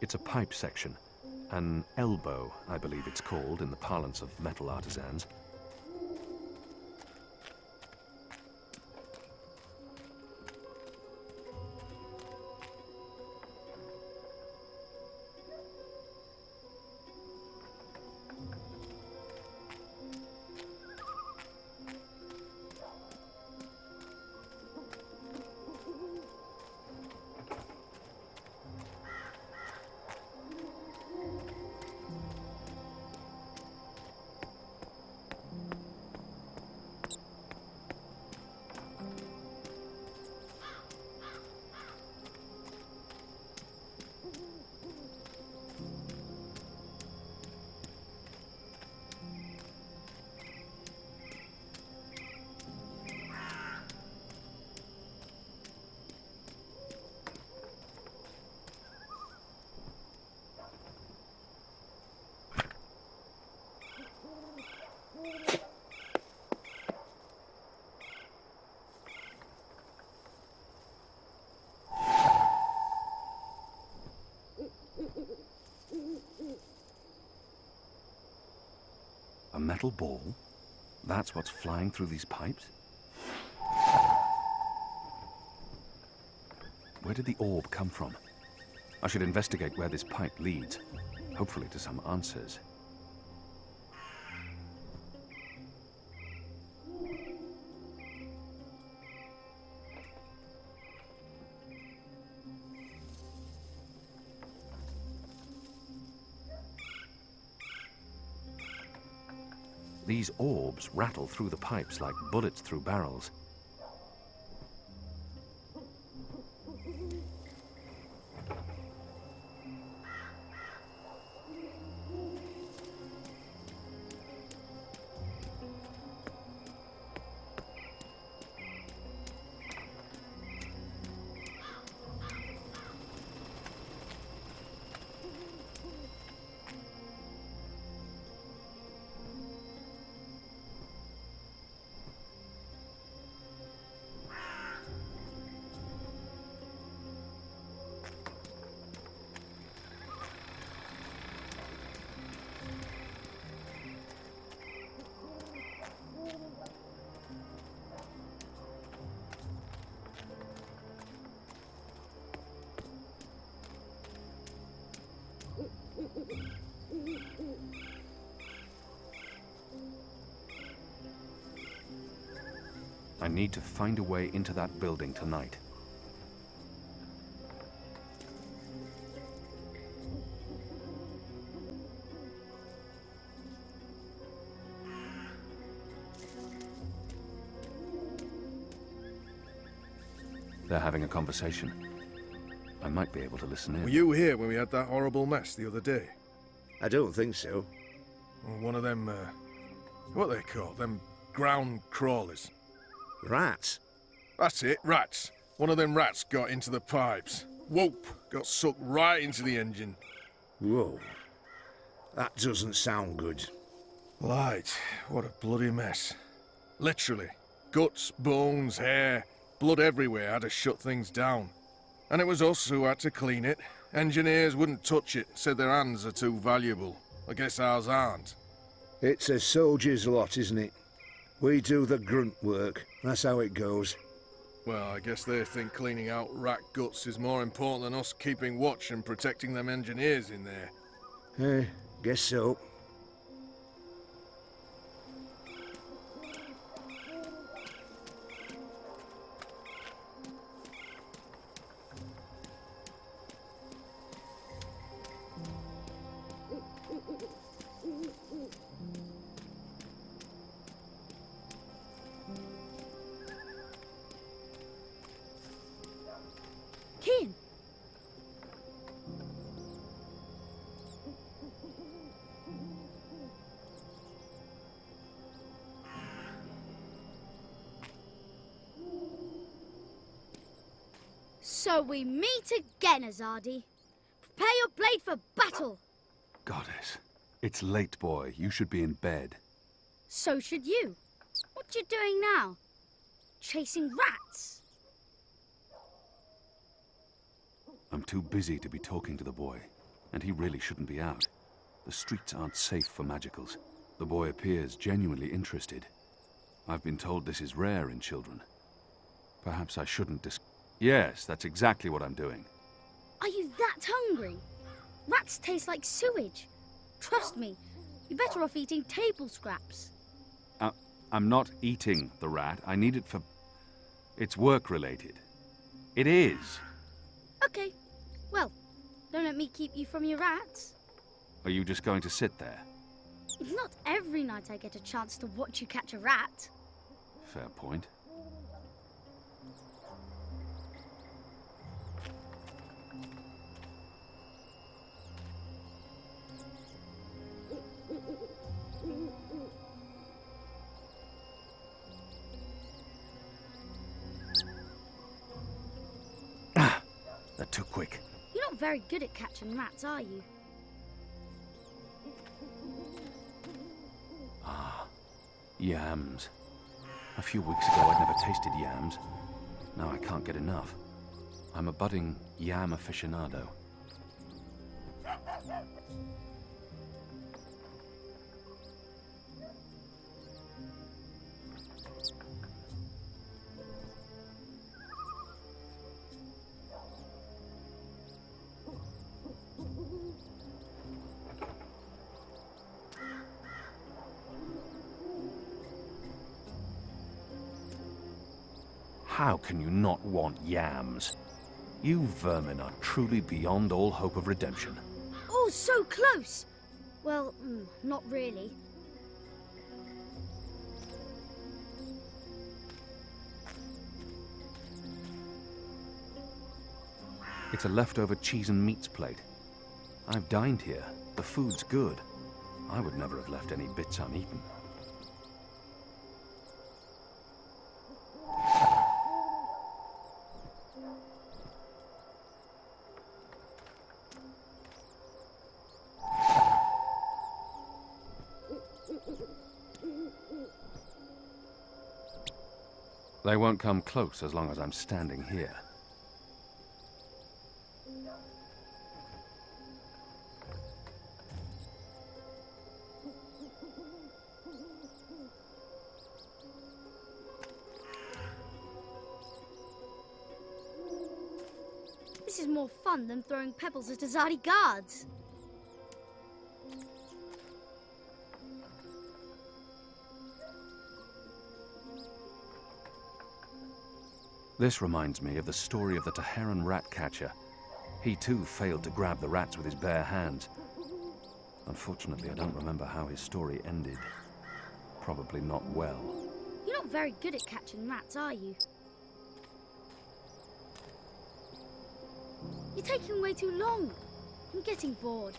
It's a pipe section. An elbow, I believe it's called in the parlance of metal artisans. A metal ball? That's what's flying through these pipes? Where did the orb come from? I should investigate where this pipe leads, hopefully to some answers. These orbs rattle through the pipes like bullets through barrels. I need to find a way into that building tonight. They're having a conversation. I might be able to listen in. Were you here when we had that horrible mess the other day? I don't think so. One of them, what are they called? Them ground crawlers. Rats? That's it, rats. One of them rats got into the pipes. Whoop! Got sucked right into the engine. Whoa. That doesn't sound good. Light, what a bloody mess. Literally. Guts, bones, hair, blood everywhere had to shut things down. And it was us who had to clean it. Engineers wouldn't touch it, said their hands are too valuable. I guess ours aren't. It's a soldier's lot, isn't it? We do the grunt work. That's how it goes. Well, I guess they think cleaning out rat guts is more important than us keeping watch and protecting them engineers in there. Guess so. Kin! So we meet again, Azadi. Prepare your blade for battle. Goddess, it's late, boy. You should be in bed. So should you. What you doing now? Chasing rats? I'm too busy to be talking to the boy. and he really shouldn't be out. The streets aren't safe for magicals. The boy appears genuinely interested. I've been told this is rare in children. Perhaps I shouldn't Yes, that's exactly what I'm doing. Are you that hungry? Rats taste like sewage. Trust me, you're better off eating table scraps. I'm not eating the rat. I need it for... It's work-related. It is. Okay, well, don't let me keep you from your rats. Are you just going to sit there? It's not every night I get a chance to watch you catch a rat. Fair point. They're too quick. You're not very good at catching rats, are you? Yams. A few weeks ago I'd never tasted yams. Now I can't get enough. I'm a budding yam aficionado. How can you not want yams? You vermin are truly beyond all hope of redemption. Oh, so close! Well, not really. It's a leftover cheese and meats plate. I've dined here. The food's good. I would never have left any bits uneaten. They won't come close as long as I'm standing here. This is more fun than throwing pebbles at Azadi guards. This reminds me of the story of the Teheran rat catcher. He too failed to grab the rats with his bare hands. Unfortunately, I don't remember how his story ended. Probably not well. You're not very good at catching rats, are you? You're taking way too long. I'm getting bored.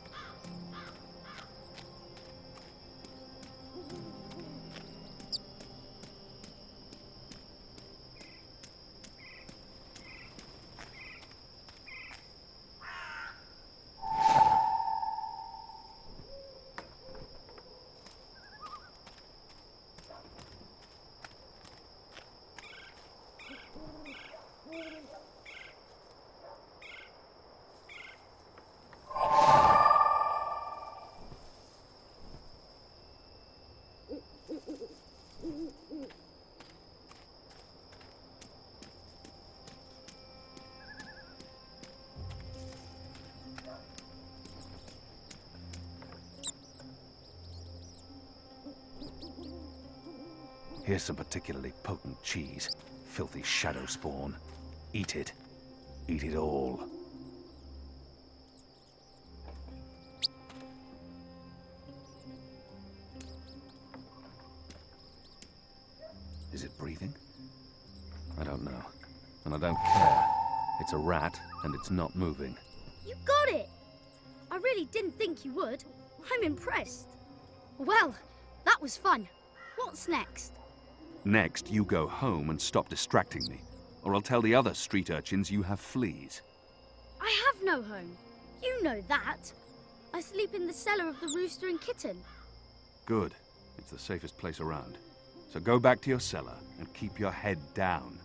Here's some particularly potent cheese. Filthy shadow spawn. Eat it. Eat it all. Is it breathing? I don't know. And I don't care. It's a rat, and it's not moving. You got it! I really didn't think you would. I'm impressed. Well, that was fun. What's next? Next, you go home and stop distracting me, or I'll tell the other street urchins you have fleas. I have no home. You know that. I sleep in the cellar of the Rooster and Kitten. Good. It's the safest place around. So go back to your cellar and keep your head down.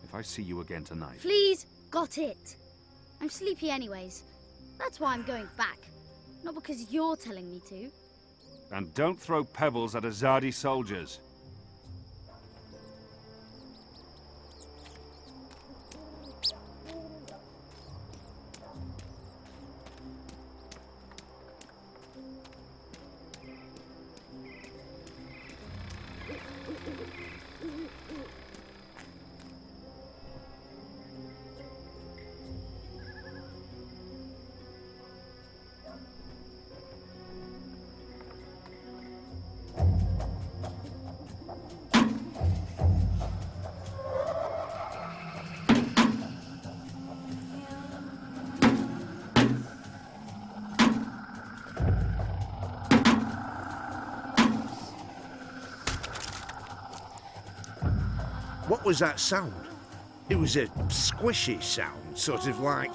If I see you again tonight... Fleas, got it. I'm sleepy anyways. That's why I'm going back. Not because you're telling me to. And don't throw pebbles at Azadi soldiers. What was that sound? It was a squishy sound, sort of like...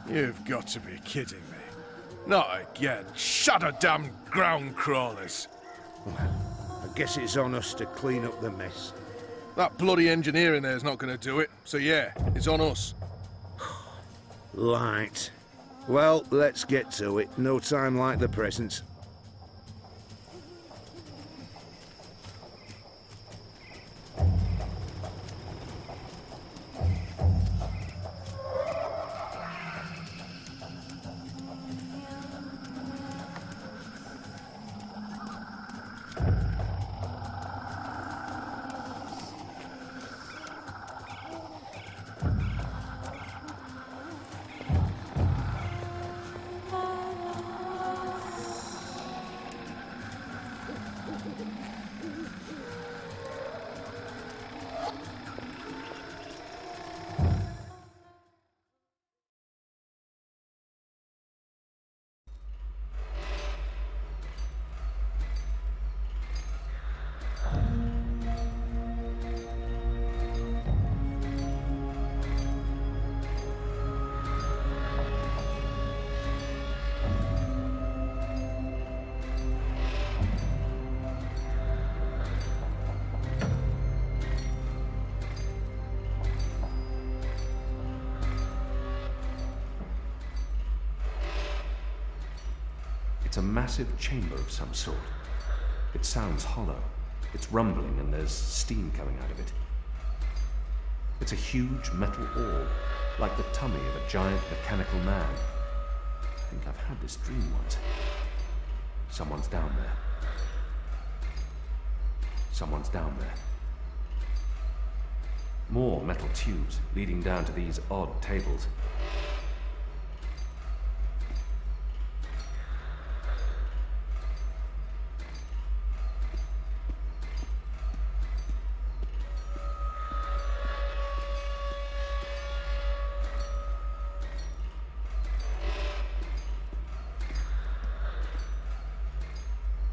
You've got to be kidding me. Not again. Shut a damn ground crawlers. I guess it's on us to clean up the mess. That bloody engineer in there's not going to do it. So yeah, it's on us. Right. Well, let's get to it. No time like the present. It's a massive chamber of some sort. It sounds hollow. It's rumbling and there's steam coming out of it. It's a huge metal orb, like the tummy of a giant mechanical man. I think I've had this dream once. Someone's down there. Someone's down there. More metal tubes leading down to these odd tables.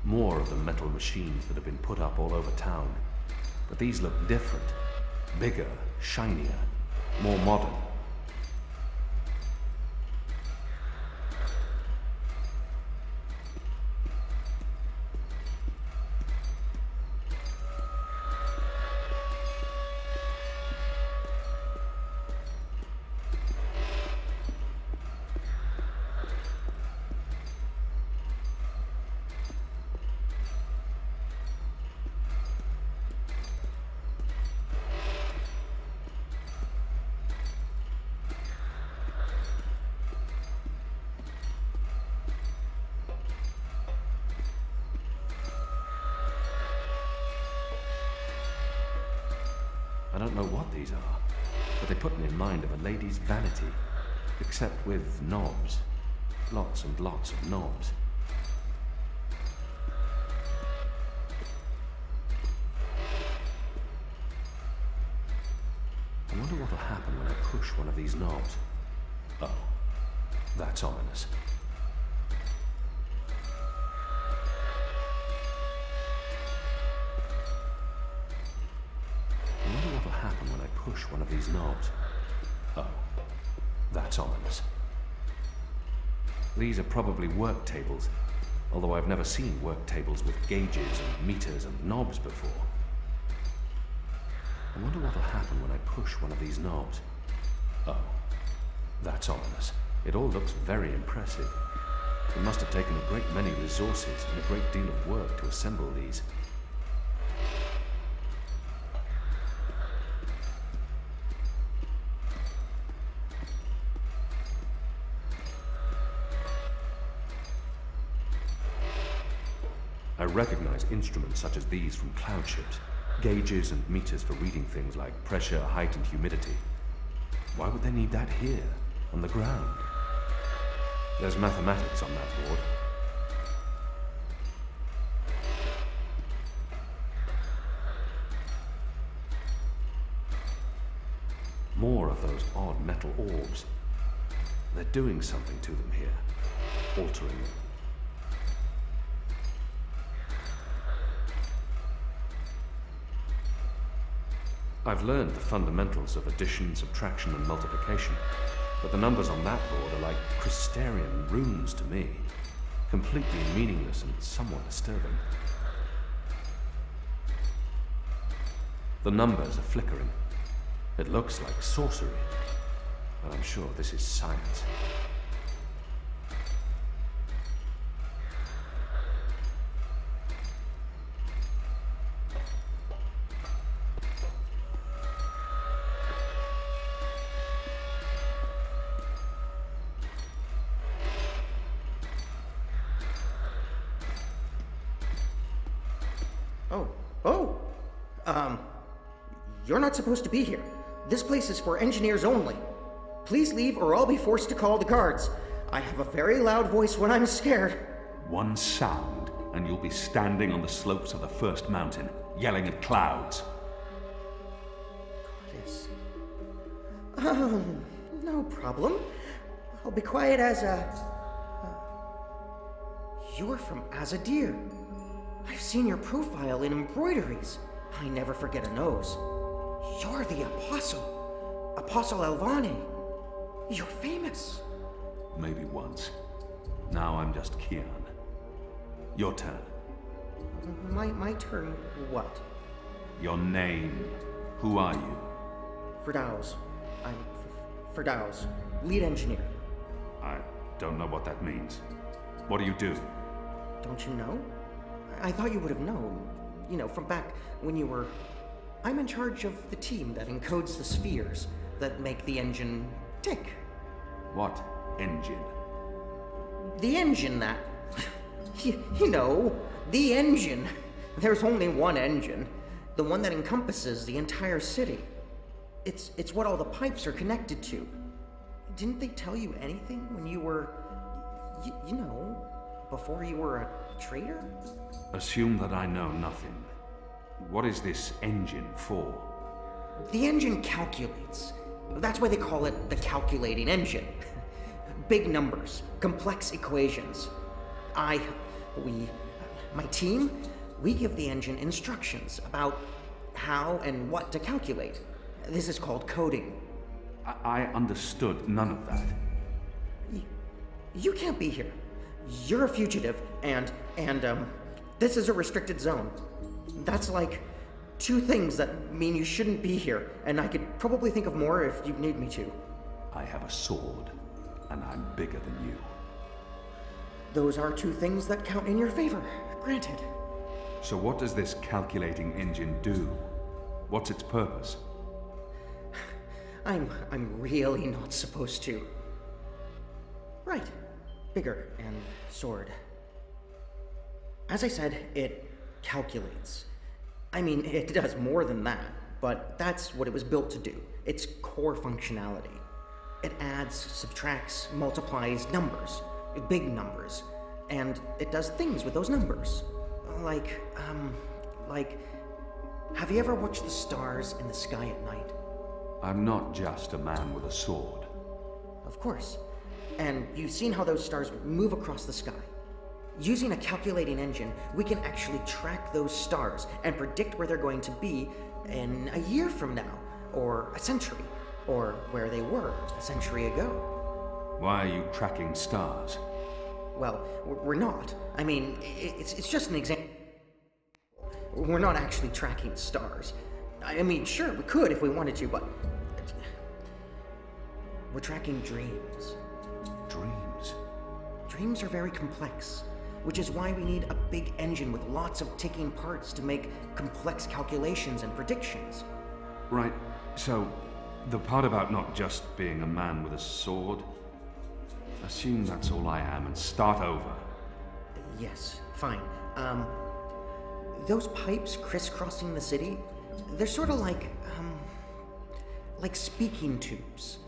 More of the metal machines that have been put up all over town. But these look different. Bigger, shinier, more modern. I don't know what these are, but they put me in mind of a lady's vanity, except with knobs. Lots and lots of knobs. I wonder what will happen when I push one of these knobs. Oh, that's ominous. I wonder what will happen when I push one of these knobs. Oh, that's ominous. These are probably work tables, although I've never seen work tables with gauges and meters and knobs before. I wonder what will happen when I push one of these knobs. Oh, that's ominous. It all looks very impressive. It must have taken a great many resources and a great deal of work to assemble these. I recognize instruments such as these from cloud ships. Gauges and meters for reading things like pressure, height, and humidity. Why would they need that here, on the ground? There's mathematics on that board. More of those odd metal orbs. They're doing something to them here, altering them. I've learned the fundamentals of addition, subtraction, and multiplication, but the numbers on that board are like Christerian runes to me. Completely meaningless and somewhat disturbing. The numbers are flickering. It looks like sorcery, but I'm sure this is science. You're not supposed to be here. This place is for engineers only. Please leave or I'll be forced to call the guards. I have a very loud voice when I'm scared. One sound, and you'll be standing on the slopes of the first mountain, yelling at clouds. Goddess. No problem. I'll be quiet as a... You're from Azadir. I've seen your profile in embroideries. I never forget a nose. You're the Apostle. Apostle Alvani. You're famous. Maybe once. Now I'm just Kian. Your turn. My turn what? Your name. Who are you? Firdaus. I'm Firdaus, lead engineer. I don't know what that means. What do you do? Don't you know? I thought you would have known. You know, from back when you were... I'm in charge of the team that encodes the spheres that make the engine tick. What engine? The engine that... you know, the engine. There's only one engine. The one that encompasses the entire city. It's what all the pipes are connected to. Didn't they tell you anything when you were... you know, before you were a traitor? Assume that I know nothing. What is this engine for? The engine calculates. That's why they call it the calculating engine. Big numbers, complex equations. My team, we give the engine instructions about how and what to calculate. This is called coding. I understood none of that. You can't be here. You're a fugitive, and this is a restricted zone. That's like 2 things that mean you shouldn't be here, and I could probably think of more if you need me to. I have a sword, and I'm bigger than you. Those are 2 things that count in your favor, granted. So what does this calculating engine do? What's its purpose? I'm really not supposed to. Right. Bigger and sword. As I said, it calculates. I mean, it does more than that, but that's what it was built to do. Its core functionality. It adds, subtracts, multiplies numbers, big numbers, and it does things with those numbers. Like, have you ever watched the stars in the sky at night? I'm not just a man with a sword. Of course. And you've seen how those stars move across the sky. Using a calculating engine, we can actually track those stars and predict where they're going to be in a year from now, or a century, or where they were a century ago. Why are you tracking stars? Well, we're not. I mean, it's just an example. We're not actually tracking stars. I mean, sure, we could if we wanted to, but... We're tracking dreams. Dreams? Dreams are very complex, which is why we need a big engine with lots of ticking parts to make complex calculations and predictions. Right, so the part about not just being a man with a sword, assume that's all I am and start over. Yes, fine. Those pipes crisscrossing the city, they're sort of like speaking tubes,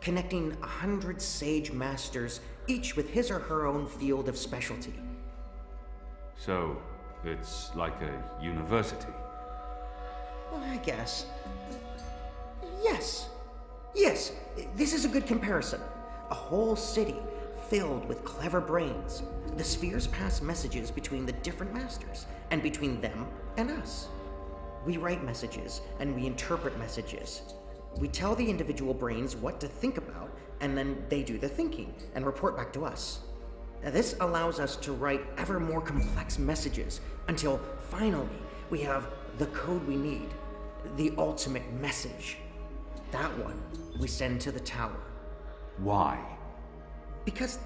connecting 100 sage masters, each with his or her own field of specialty. So, it's like a university? Well, I guess. Yes. Yes, this is a good comparison. A whole city filled with clever brains. The spheres pass messages between the different masters, and between them and us. We write messages, and we interpret messages. We tell the individual brains what to think about, and then they do the thinking, and report back to us. Now, this allows us to write ever more complex messages, until finally we have the code we need, the ultimate message. That one we send to the tower. Why? Because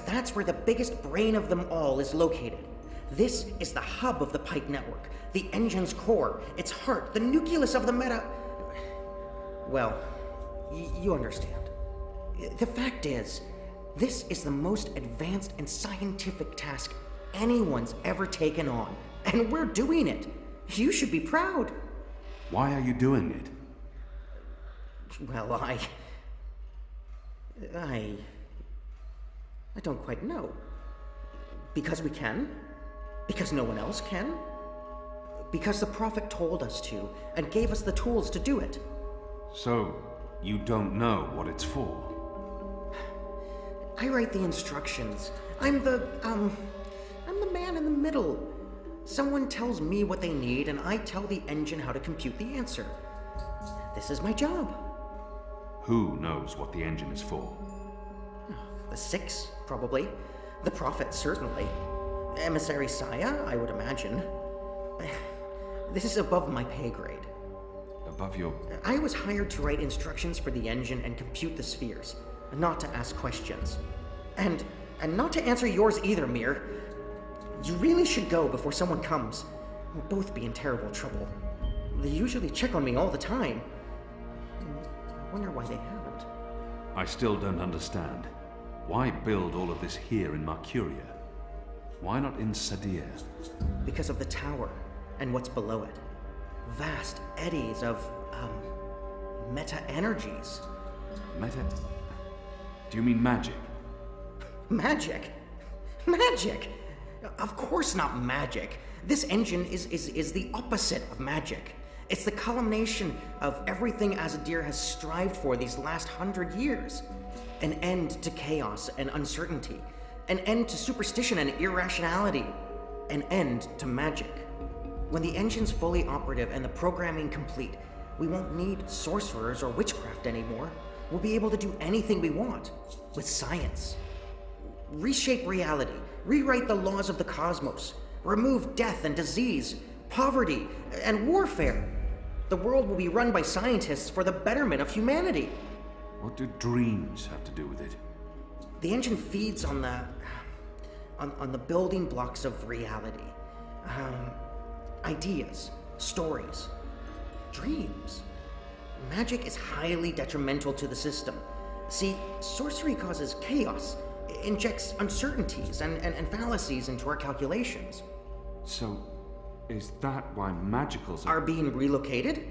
that's where the biggest brain of them all is located. This is the hub of the pipe network, the engine's core, its heart, the nucleus of the meta... Well, you understand. The fact is, this is the most advanced and scientific task anyone's ever taken on, and we're doing it. You should be proud. Why are you doing it? Well, I don't quite know. Because we can? Because no one else can? Because the Prophet told us to, and gave us the tools to do it. So, you don't know what it's for? I write the instructions. I'm the man in the middle. Someone tells me what they need, and I tell the engine how to compute the answer. This is my job. Who knows what the engine is for? The Six, probably. The Prophet, certainly. Emissary Saya, I would imagine. This is above my pay grade. Above your... I was hired to write instructions for the engine and compute the spheres, not to ask questions. And not to answer yours either, Mir. You really should go before someone comes. We'll both be in terrible trouble. They usually check on me all the time. I wonder why they haven't. I still don't understand. Why build all of this here in Mercuria? Why not in Sadir? Because of the tower and what's below it. Vast eddies of, meta-energies. Meta? Do you mean magic? Magic? Magic? Of course not magic. This engine is the opposite of magic. It's the culmination of everything Azadir has strived for these last 100 years. An end to chaos and uncertainty. An end to superstition and irrationality. An end to magic. When the engine's fully operative and the programming complete, we won't need sorcerers or witchcraft anymore. We'll be able to do anything we want with science. Reshape reality, rewrite the laws of the cosmos, remove death and disease, poverty and warfare. The world will be run by scientists for the betterment of humanity. What do dreams have to do with it? The engine feeds on the building blocks of reality. Ideas, stories, dreams. Magic is highly detrimental to the system. See, sorcery causes chaos, injects uncertainties and fallacies into our calculations. So, is that why magicals Are being relocated?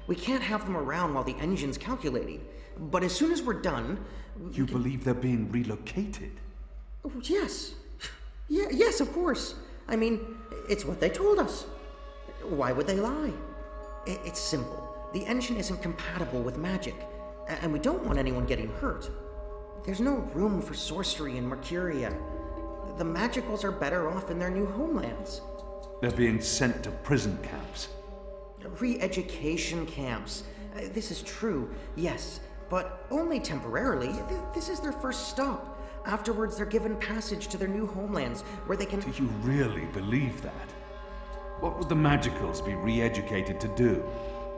We can't have them around while the engine's calculating. But as soon as we're done... You believe they're being relocated? Oh, yes. Yes, of course. I mean, it's what they told us. Why would they lie? It's simple. The engine isn't compatible with magic, and we don't want anyone getting hurt. There's no room for sorcery in Mercuria. The magicals are better off in their new homelands. They're being sent to prison camps. Re-education camps. This is true, yes, but only temporarily. This is their first stop. Afterwards, they're given passage to their new homelands, where they can... Do you really believe that? What would the magicals be re-educated to do?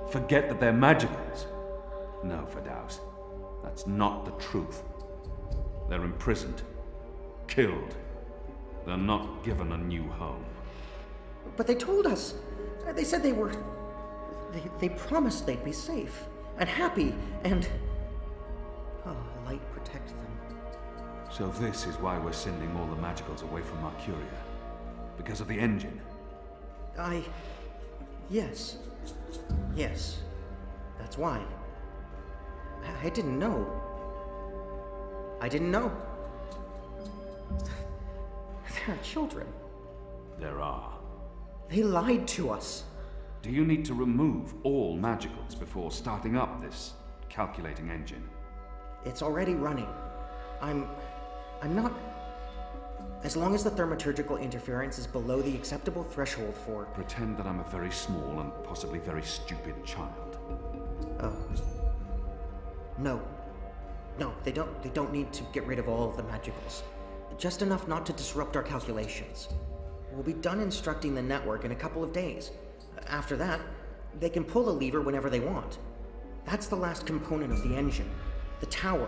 Forget that they're magicals? No, Firdaus. That's not the truth. They're imprisoned, killed. They're not given a new home. But they told us. They said they were... They promised they'd be safe and happy and... Oh, light protect them. So this is why we're sending all the magicals away from Mercuria. Because of the engine. Yes. Yes. That's why. I didn't know. I didn't know. There are children. There are. They lied to us. Do you need to remove all magicals before starting up this calculating engine? It's already running. I'm not... As long as the thaumaturgical interference is below the acceptable threshold for... Pretend that I'm a very small and possibly very stupid child. Oh. No. No, they don't need to get rid of all of the magicals. Just enough not to disrupt our calculations. We'll be done instructing the network in a couple of days. After that, they can pull the lever whenever they want. That's the last component of the engine. The tower.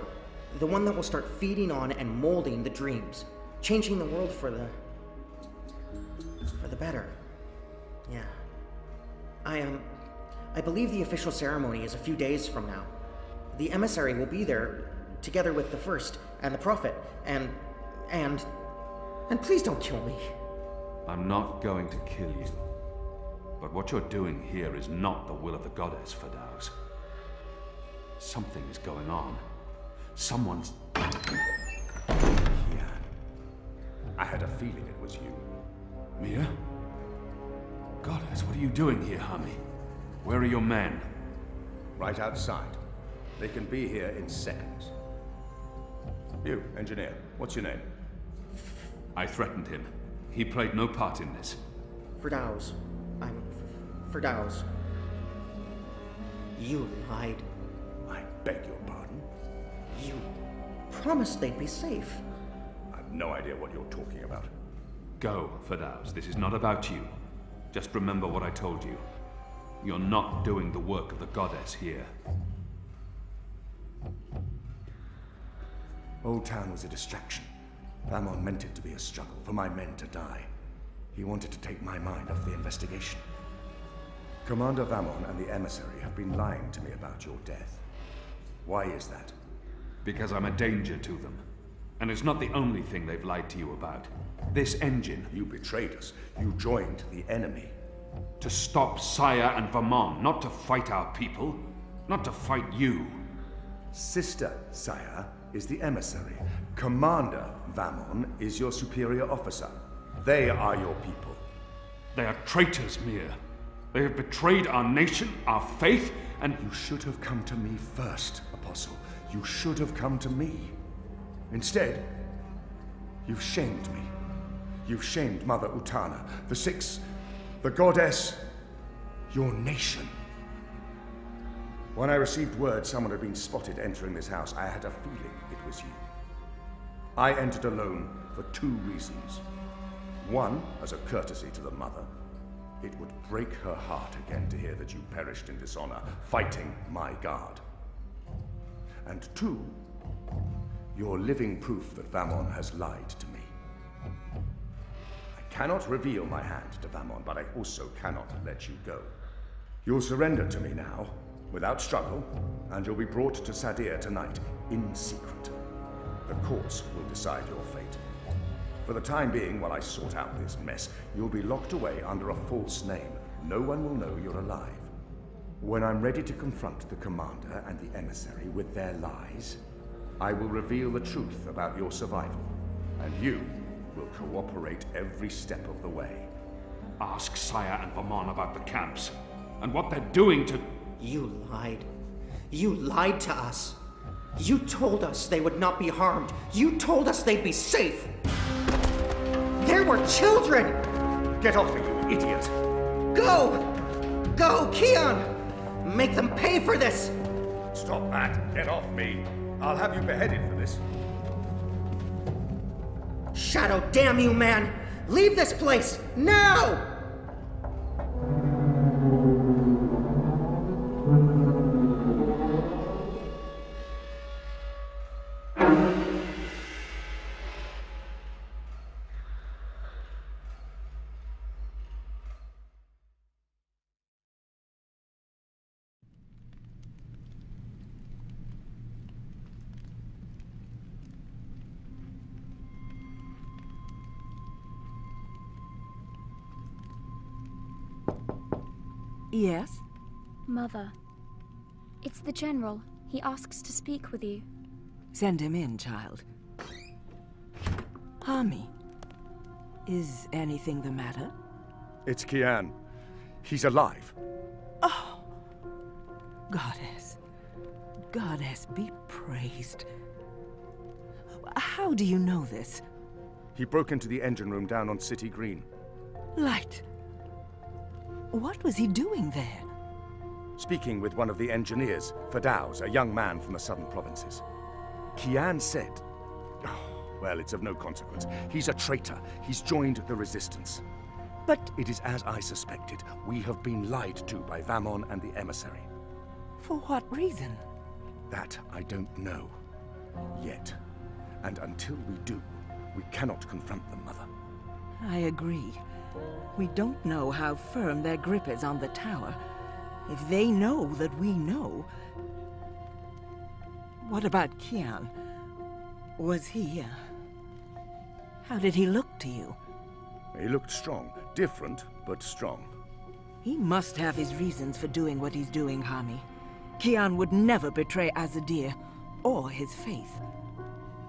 The one that will start feeding on and molding the dreams. Changing the world for the better. Yeah. I believe the official ceremony is a few days from now. The emissary will be there, together with the First and the Prophet, and please don't kill me. I'm not going to kill you. But what you're doing here is not the will of the goddess, Firdaus. Something is going on. Someone's... Yeah. I had a feeling it was you. Mia? Goddess, what are you doing here, Hami? Where are your men? Right outside. They can be here in seconds. You, engineer, what's your name? I threatened him. He played no part in this. Firdaus. I'm Firdaus. You lied. I beg your pardon? You promised they'd be safe. I've no idea what you're talking about. Go, Firdaus. This is not about you. Just remember what I told you. You're not doing the work of the goddess here. Old Town was a distraction. Vamon meant it to be a struggle, for my men to die. He wanted to take my mind off the investigation. Commander Vamon and the emissary have been lying to me about your death. Why is that? Because I'm a danger to them. And it's not the only thing they've lied to you about. This engine. You betrayed us. You joined the enemy. To stop Saya and Vamon, not to fight our people. Not to fight you. Sister Saya is the emissary. Commander Vamon is your superior officer. They are your people. They are traitors, Mir. They have betrayed our nation, our faith, and... You should have come to me first, Apostle. You should have come to me. Instead, you've shamed me. You've shamed Mother Utana, the Six, the Goddess, your nation. When I received word someone had been spotted entering this house, I had a feeling it was you. I entered alone for two reasons. One, as a courtesy to the Mother. It would break her heart again to hear that you perished in dishonor, fighting my guard. And two, you're living proof that Vamon has lied to me. I cannot reveal my hand to Vamon, but I also cannot let you go. You'll surrender to me now, without struggle, and you'll be brought to Sadir tonight, in secret. The courts will decide your fate. For the time being, while I sort out this mess, you'll be locked away under a false name. No one will know you're alive. When I'm ready to confront the commander and the emissary with their lies, I will reveal the truth about your survival, and you will cooperate every step of the way. Ask Saya and Vamon about the camps, and what they're doing to... You lied. You lied to us. You told us they would not be harmed. You told us they'd be safe. There were children! Get off me, you idiot! Go! Go, Keon! Make them pay for this! Stop that! Get off me! I'll have you beheaded for this. Shadow, damn you, man! Leave this place, now! Yes? Mother. It's the General. He asks to speak with you. Send him in, child. Hami, is anything the matter? It's Kian. He's alive. Oh! Goddess. Goddess be praised. How do you know this? He broke into the engine room down on City Green. Light. What was he doing there? Speaking with one of the engineers, Fadauz, a young man from the southern provinces. Kian said... Oh, well, it's of no consequence. He's a traitor. He's joined the resistance. But It is as I suspected. We have been lied to by Vamon and the emissary. for what reason? That I don't know. Yet. And until we do, we cannot confront them, Mother. I agree. We don't know how firm their grip is on the tower. If they know that we know... What about Kian? Was he... How did he look to you? He looked strong. Different, but strong. He must have his reasons for doing what he's doing, Hami. Kian would never betray Azadir, or his faith.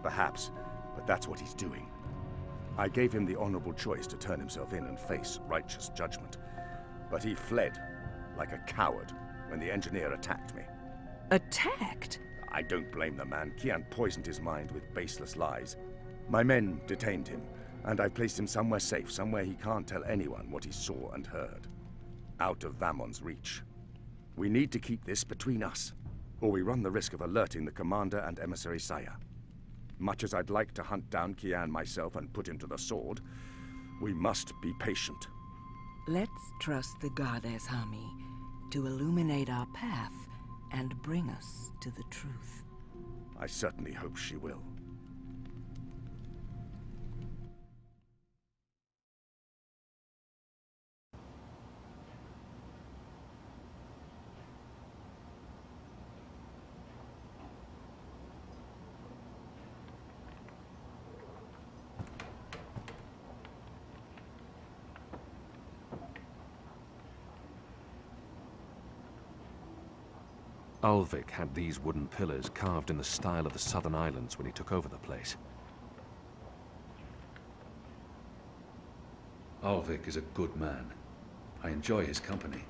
Perhaps, but that's what he's doing. I gave him the honorable choice to turn himself in and face righteous judgment. But he fled, like a coward, when the engineer attacked me. Attacked? I don't blame the man. Kian poisoned his mind with baseless lies. My men detained him, and I placed him somewhere safe, somewhere he can't tell anyone what he saw and heard. Out of Vamon's reach. We need to keep this between us, or we run the risk of alerting the commander and emissary Saya. Much as I'd like to hunt down Kian myself and put him to the sword, we must be patient. Let's trust the goddess, Hami, to illuminate our path and bring us to the truth. I certainly hope she will. Ulvik had these wooden pillars carved in the style of the southern islands when he took over the place. Ulvik is a good man. I enjoy his company.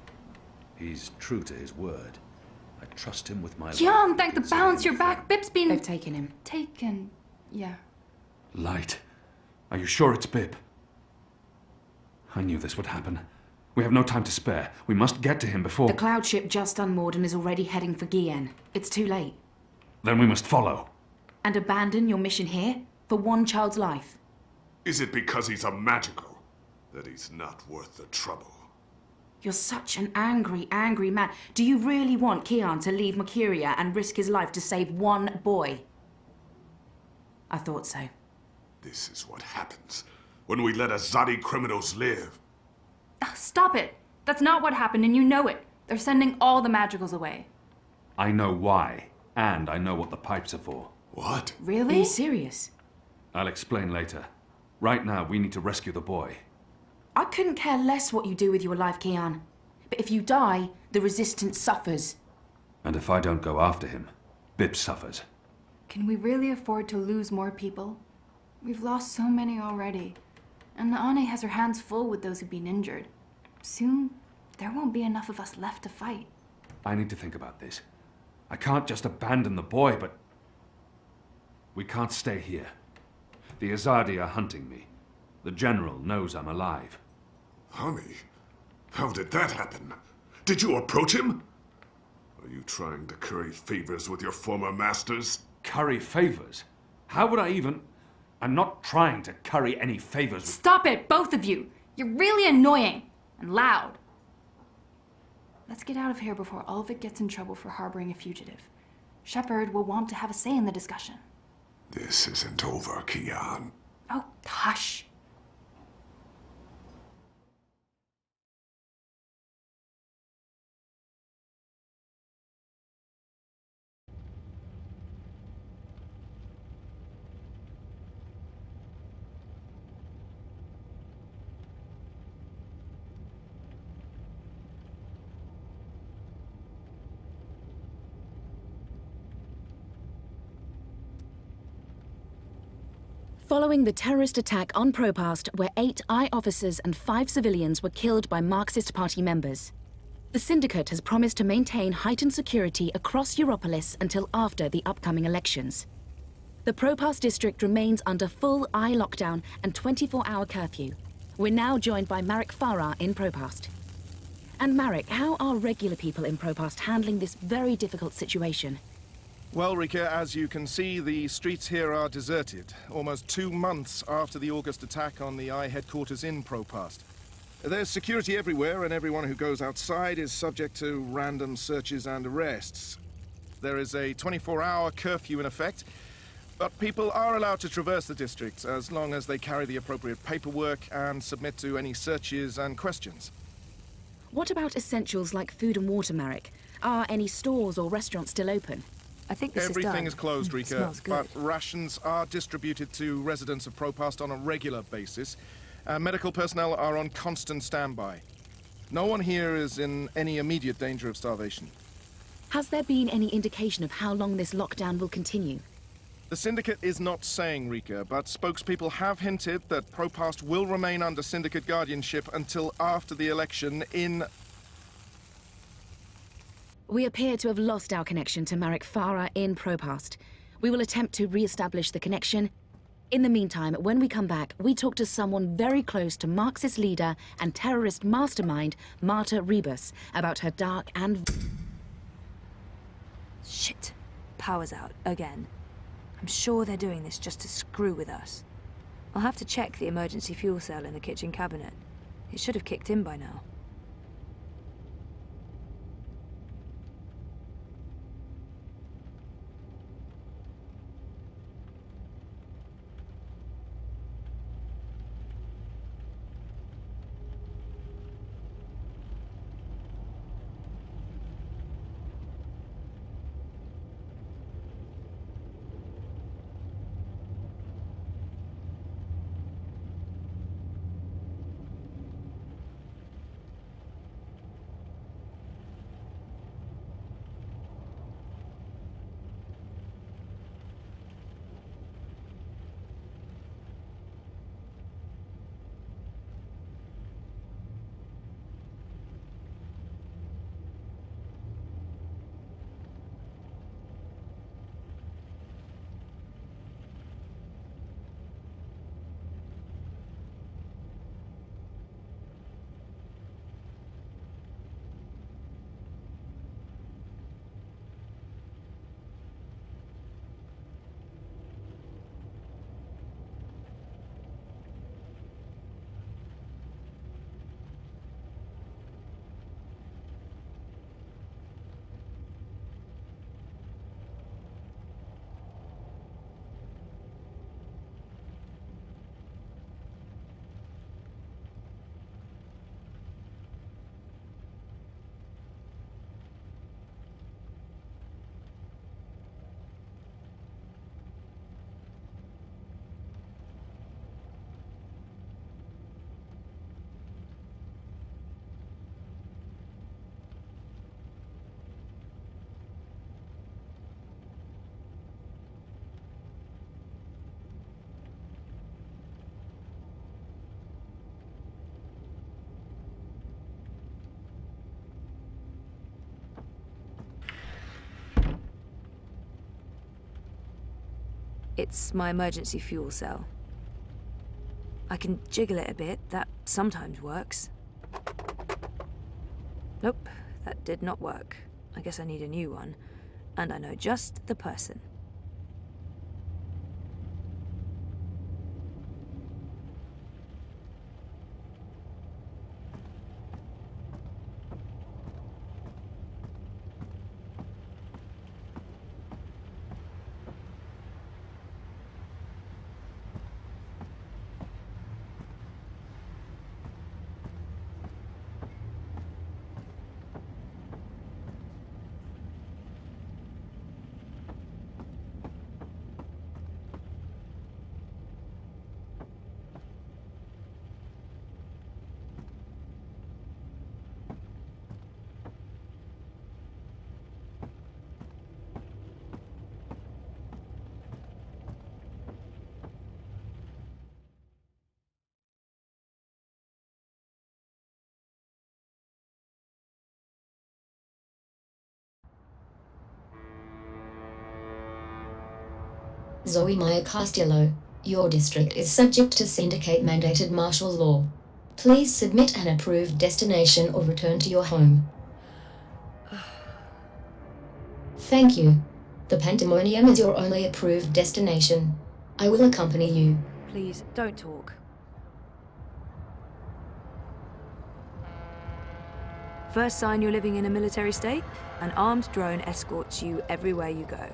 He's true to his word. I trust him with my life. Kian, thank the balance you're back. Bip's been... They've taken him. Taken... yeah. Light. Are you sure it's Bip? I knew this would happen. We have no time to spare. We must get to him before... The cloud ship just unmoored and is already heading for Gien. It's too late. Then we must follow. And abandon your mission here? For one child's life? Is it because he's a magical that he's not worth the trouble? You're such an angry, angry man. Do you really want Kian to leave Mercuria and risk his life to save one boy? I thought so. This is what happens when we let Azadi criminals live. Stop it! That's not what happened, and you know it. They're sending all the magicals away. I know why, and I know what the pipes are for. What? Really? Are you serious? I'll explain later. Right now, we need to rescue the boy. I couldn't care less what you do with your life, Kian. But if you die, the Resistance suffers. And if I don't go after him, Bip suffers. Can we really afford to lose more people? We've lost so many already. And Ane has her hands full with those who've been injured. Soon, there won't be enough of us left to fight. I need to think about this. I can't just abandon the boy, but... We can't stay here. The Azadi are hunting me. The General knows I'm alive. Honey, how did that happen? Did you approach him? Are you trying to curry favors with your former masters? Curry favors? How would I even... I'm not trying to curry any favors with... Stop it, both of you! You're really annoying and loud. Let's get out of here before Ulvik gets in trouble for harboring a fugitive. Shepard will want to have a say in the discussion. This isn't over, Kian. Oh, hush. Following the terrorist attack on Propast, where 8 I officers and 5 civilians were killed by Marxist Party members, the Syndicate has promised to maintain heightened security across Europolis until after the upcoming elections. The Propast district remains under full I lockdown and 24-hour curfew. We're now joined by Marek Farah in Propast. And Marek, how are regular people in Propast handling this very difficult situation? Well, Rika, as you can see, the streets here are deserted, almost 2 months after the August attack on the I headquarters in Propast. There's security everywhere, and everyone who goes outside is subject to random searches and arrests. There is a 24-hour curfew in effect, but people are allowed to traverse the district as long as they carry the appropriate paperwork and submit to any searches and questions. What about essentials like food and water, Marek? Are any stores or restaurants still open? I think this Everything is closed, Rika, but rations are distributed to residents of Propast on a regular basis. Medical personnel are on constant standby. No one here is in any immediate danger of starvation. Has there been any indication of how long this lockdown will continue? The Syndicate is not saying, Rika, but spokespeople have hinted that Propast will remain under Syndicate guardianship until after the election in... We appear to have lost our connection to Marek Farah in Propast. We will attempt to re-establish the connection. In the meantime, when we come back, we talk to someone very close to Marxist leader and terrorist mastermind, Marta Rebus, about her dark and... Shit. Power's out, again. I'm sure they're doing this just to screw with us. I'll have to check the emergency fuel cell in the kitchen cabinet. It should have kicked in by now. It's my emergency fuel cell. I can jiggle it a bit, that sometimes works. Nope, that did not work. I guess I need a new one. And I know just the person. Zoe Maya Castillo, your district is subject to syndicate-mandated martial law. Please submit an approved destination or return to your home. Thank you. The Pandemonium is your only approved destination. I will accompany you. Please, don't talk. First sign you're living in a military state, an armed drone escorts you everywhere you go.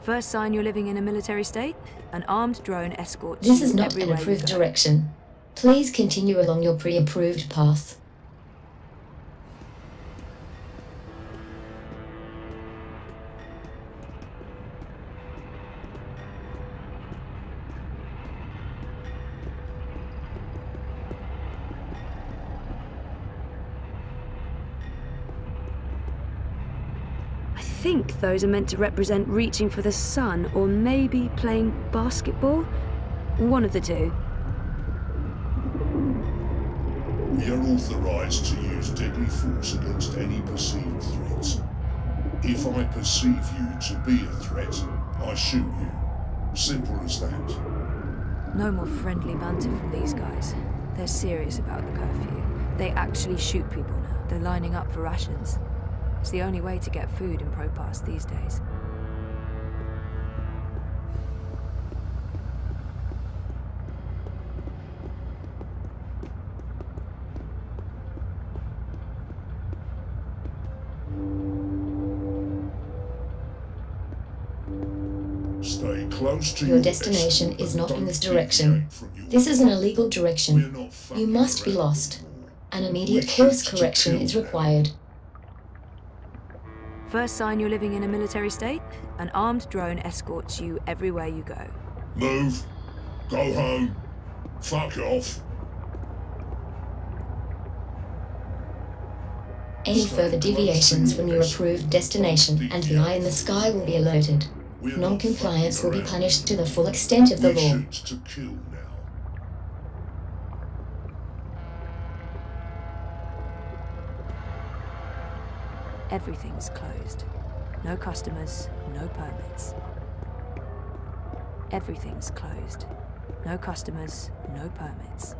First sign you're living in a military state, an armed drone escorts you This is not an everywhere you approved go. direction. Please continue along your pre-approved path. I think those are meant to represent reaching for the sun, or maybe playing basketball. One of the two. We are authorized to use deadly force against any perceived threats. If I perceive you to be a threat, I shoot you. Simple as that. No more friendly banter from these guys. They're serious about the curfew. They actually shoot people now. They're lining up for rations. It's the only way to get food in Propass these days. Stay close to Your destination is not in this direction. This is an illegal direction. You must be lost. An immediate course correction is required. First sign you're living in a military state, an armed drone escorts you everywhere you go. Move. Go home. Fuck off. Any further deviations from your approved destination and the eye in the sky will be alerted. Non-compliance will be punished to the full extent of the law. To kill now. Everything's closed. No customers, no permits. Everything's closed. No customers, no permits.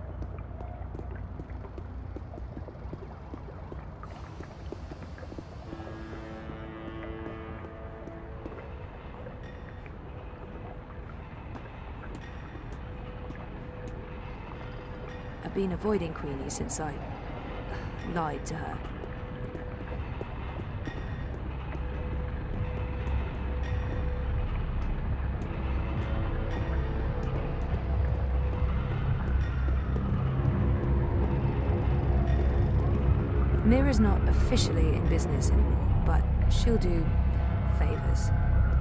I've been avoiding Queenie since I lied to her. Mira's not officially in business anymore, but she'll do favors.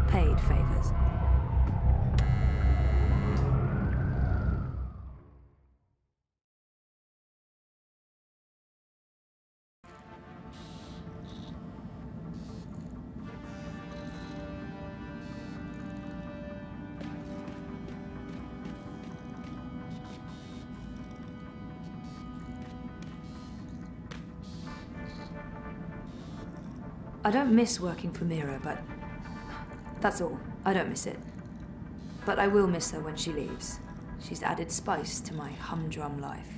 Paid favors. I don't miss working for Mira, but that's all. I don't miss it. But I will miss her when she leaves. She's added spice to my humdrum life.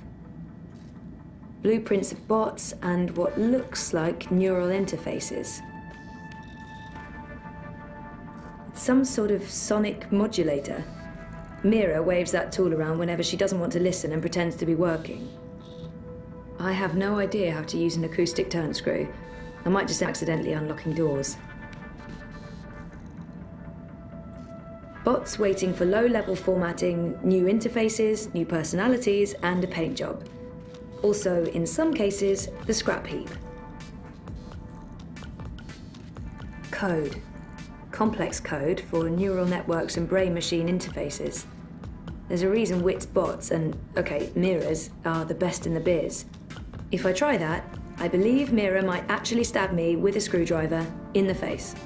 Blueprints of bots and what looks like neural interfaces. It's some sort of sonic modulator. Mira waves that tool around whenever she doesn't want to listen and pretends to be working. I have no idea how to use an acoustic turn screw. I might just accidentally unlocking doors. Bots waiting for low-level formatting, new interfaces, new personalities, and a paint job. Also, in some cases, the scrap heap. Code. Complex code for neural networks and brain-machine interfaces. There's a reason Wit's bots and, okay, Mira's are the best in the biz. If I try that, I believe Mira might actually stab me with a screwdriver in the face.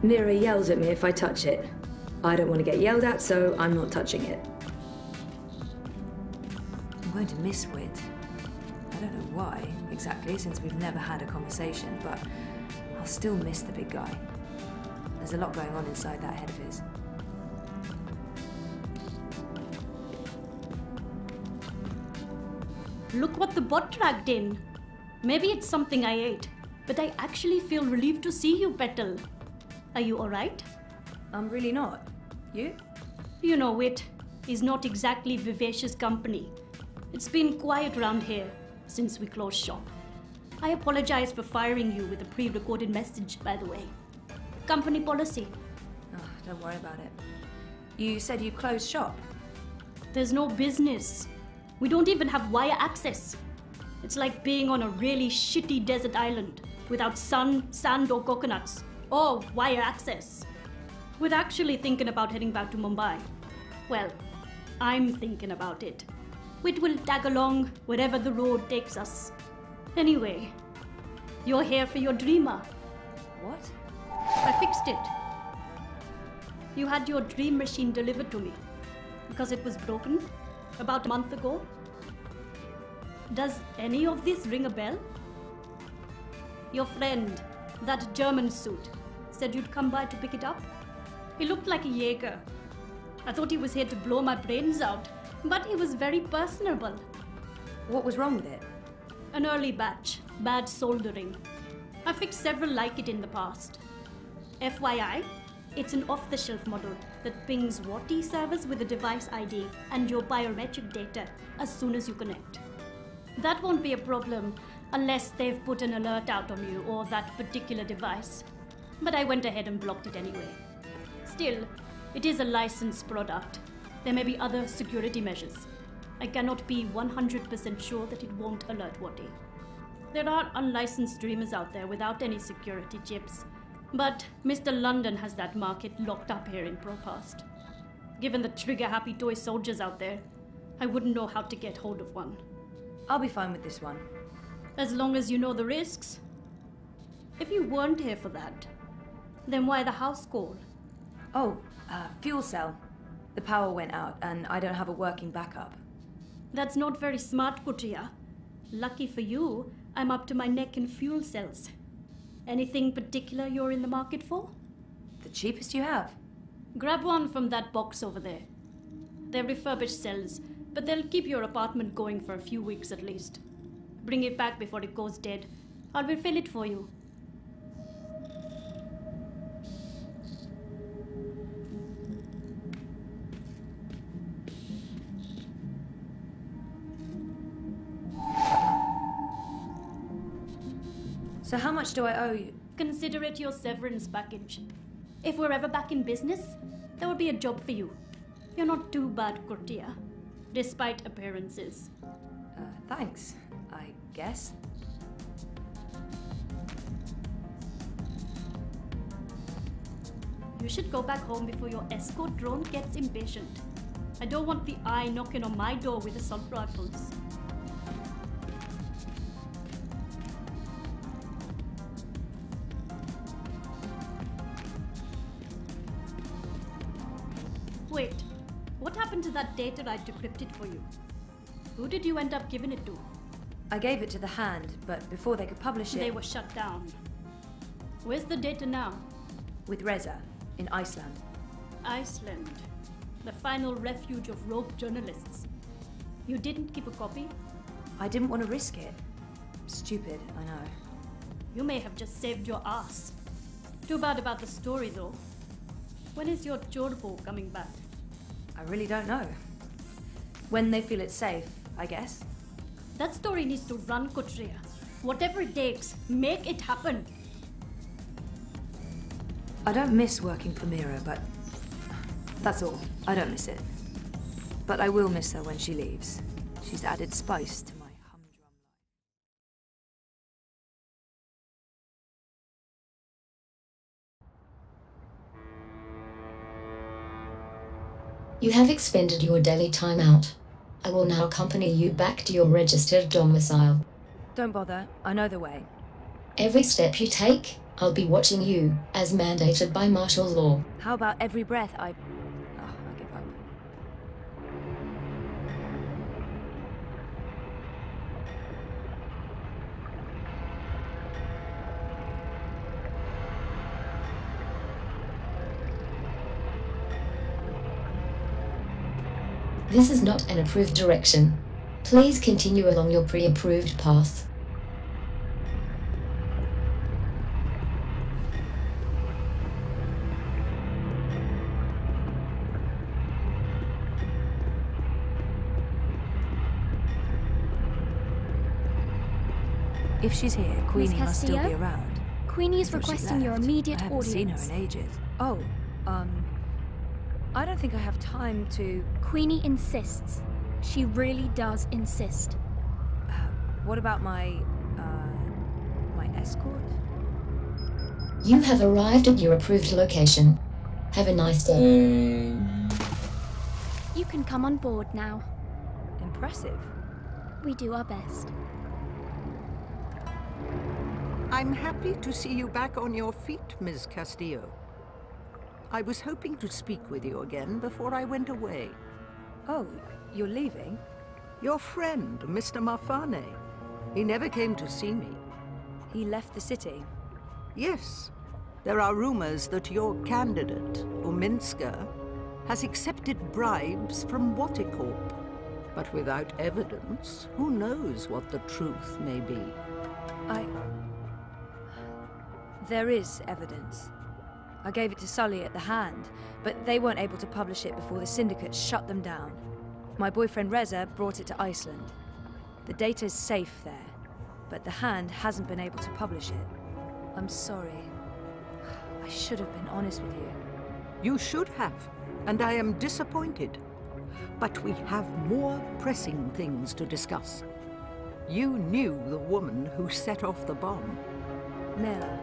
Mira yells at me if I touch it. I don't want to get yelled at, so I'm not touching it. I'm going to miss Wit. I don't know why, exactly, since we've never had a conversation, but I'll still miss the big guy. There's a lot going on inside that head of his. Look what the bot dragged in. Maybe it's something I ate, but I actually feel relieved to see you, Petal. Are you alright? I'm really not. You? You know, Wit is not exactly vivacious company. It's been quiet around here since we closed shop. I apologize for firing you with a pre-recorded message, by the way. Company policy. Oh, don't worry about it. You said you closed shop? There's no business. We don't even have wire access. It's like being on a really shitty desert island without sun, sand or coconuts, or wire access. We're actually thinking about heading back to Mumbai. Well, I'm thinking about it. Wit will tag along wherever the road takes us. Anyway, you're here for your dreamer. What? I fixed it. You had your dream machine delivered to me because it was broken about a month ago. Does any of this ring a bell? Your friend, that German suit, said you'd come by to pick it up. He looked like a Jaeger. I thought he was here to blow my brains out, but he was very personable. What was wrong with it? An early batch, bad soldering. I fixed several like it in the past. FYI, it's an off-the-shelf model that pings WATI servers with a device ID and your biometric data as soon as you connect. That won't be a problem unless they've put an alert out on you or that particular device. But I went ahead and blocked it anyway. Still, it is a licensed product. There may be other security measures. I cannot be 100% sure that it won't alert WATI. There are unlicensed dreamers out there without any security chips, but Mr. London has that market locked up here in ProPast. Given the trigger-happy toy soldiers out there, I wouldn't know how to get hold of one. I'll be fine with this one. As long as you know the risks. If you weren't here for that, then why the house call? Oh, fuel cell. The power went out and I don't have a working backup. That's not very smart, Kutriya. Lucky for you, I'm up to my neck in fuel cells. Anything particular you're in the market for? The cheapest you have. Grab one from that box over there. They're refurbished cells, but they'll keep your apartment going for a few weeks at least. Bring it back before it goes dead. I'll refill it for you. So how much do I owe you? Consider it your severance package. If we're ever back in business, there will be a job for you. You're not too bad, Kurtia, despite appearances. Thanks, I guess. You should go back home before your escort drone gets impatient. I don't want the eye knocking on my door with assault rifles. Wait, what happened to that data I decrypted for you? Who did you end up giving it to? I gave it to the Hand, but before they could publish it... They were shut down. Where's the data now? With Reza, in Iceland. Iceland. The final refuge of rogue journalists. You didn't keep a copy? I didn't want to risk it. Stupid, I know. You may have just saved your ass. Too bad about the story, though. When is your Chorbo coming back? I really don't know. When they feel it's safe, I guess. That story needs to run, Kutriya. Whatever it takes, make it happen. I don't miss working for Mira, but that's all. I don't miss it. But I will miss her when she leaves. She's added spice to my humdrum life. You have expended your daily timeout. I will now accompany you back to your registered domicile. Don't bother. I know the way. Every step you take, I'll be watching you, as mandated by martial law. How about every breath I give up. This is not an approved direction. Please continue along your pre-approved path. If she's here, Queenie must still be around. Queenie is Before she requesting your left. immediate I haven't seen her audience. in ages. Oh, I don't think I have time to... Queenie insists. She really does insist. What about my escort? You have arrived at your approved location. Have a nice day. You can come on board now. Impressive. We do our best. I'm happy to see you back on your feet, Ms. Castillo. I was hoping to speak with you again before I went away. Oh, you're leaving? Your friend, Mr. Marfane. He never came to see me. He left the city? Yes. There are rumors that your candidate, Uminska, has accepted bribes from Waticorp. But without evidence, who knows what the truth may be? There is evidence. I gave it to Sully at the Hand, but they weren't able to publish it before the Syndicate shut them down. My boyfriend Reza brought it to Iceland. The data's safe there, but the Hand hasn't been able to publish it. I'm sorry. I should have been honest with you. You should have, and I am disappointed. But we have more pressing things to discuss. You knew the woman who set off the bomb. Nella.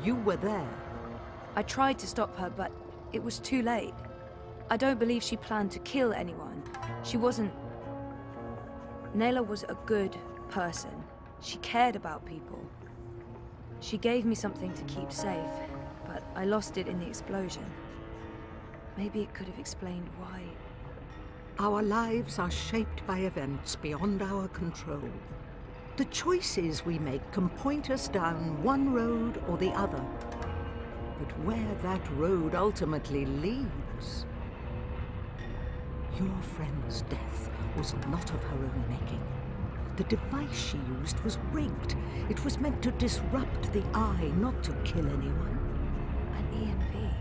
You were there. I tried to stop her, but it was too late. I don't believe she planned to kill anyone. She wasn't... Nella was a good person. She cared about people. She gave me something to keep safe, but I lost it in the explosion. Maybe it could have explained why... Our lives are shaped by events beyond our control. The choices we make can point us down one road or the other. But where that road ultimately leads... Your friend's death was not of her own making. The device she used was rigged. It was meant to disrupt the eye, not to kill anyone. An EMP?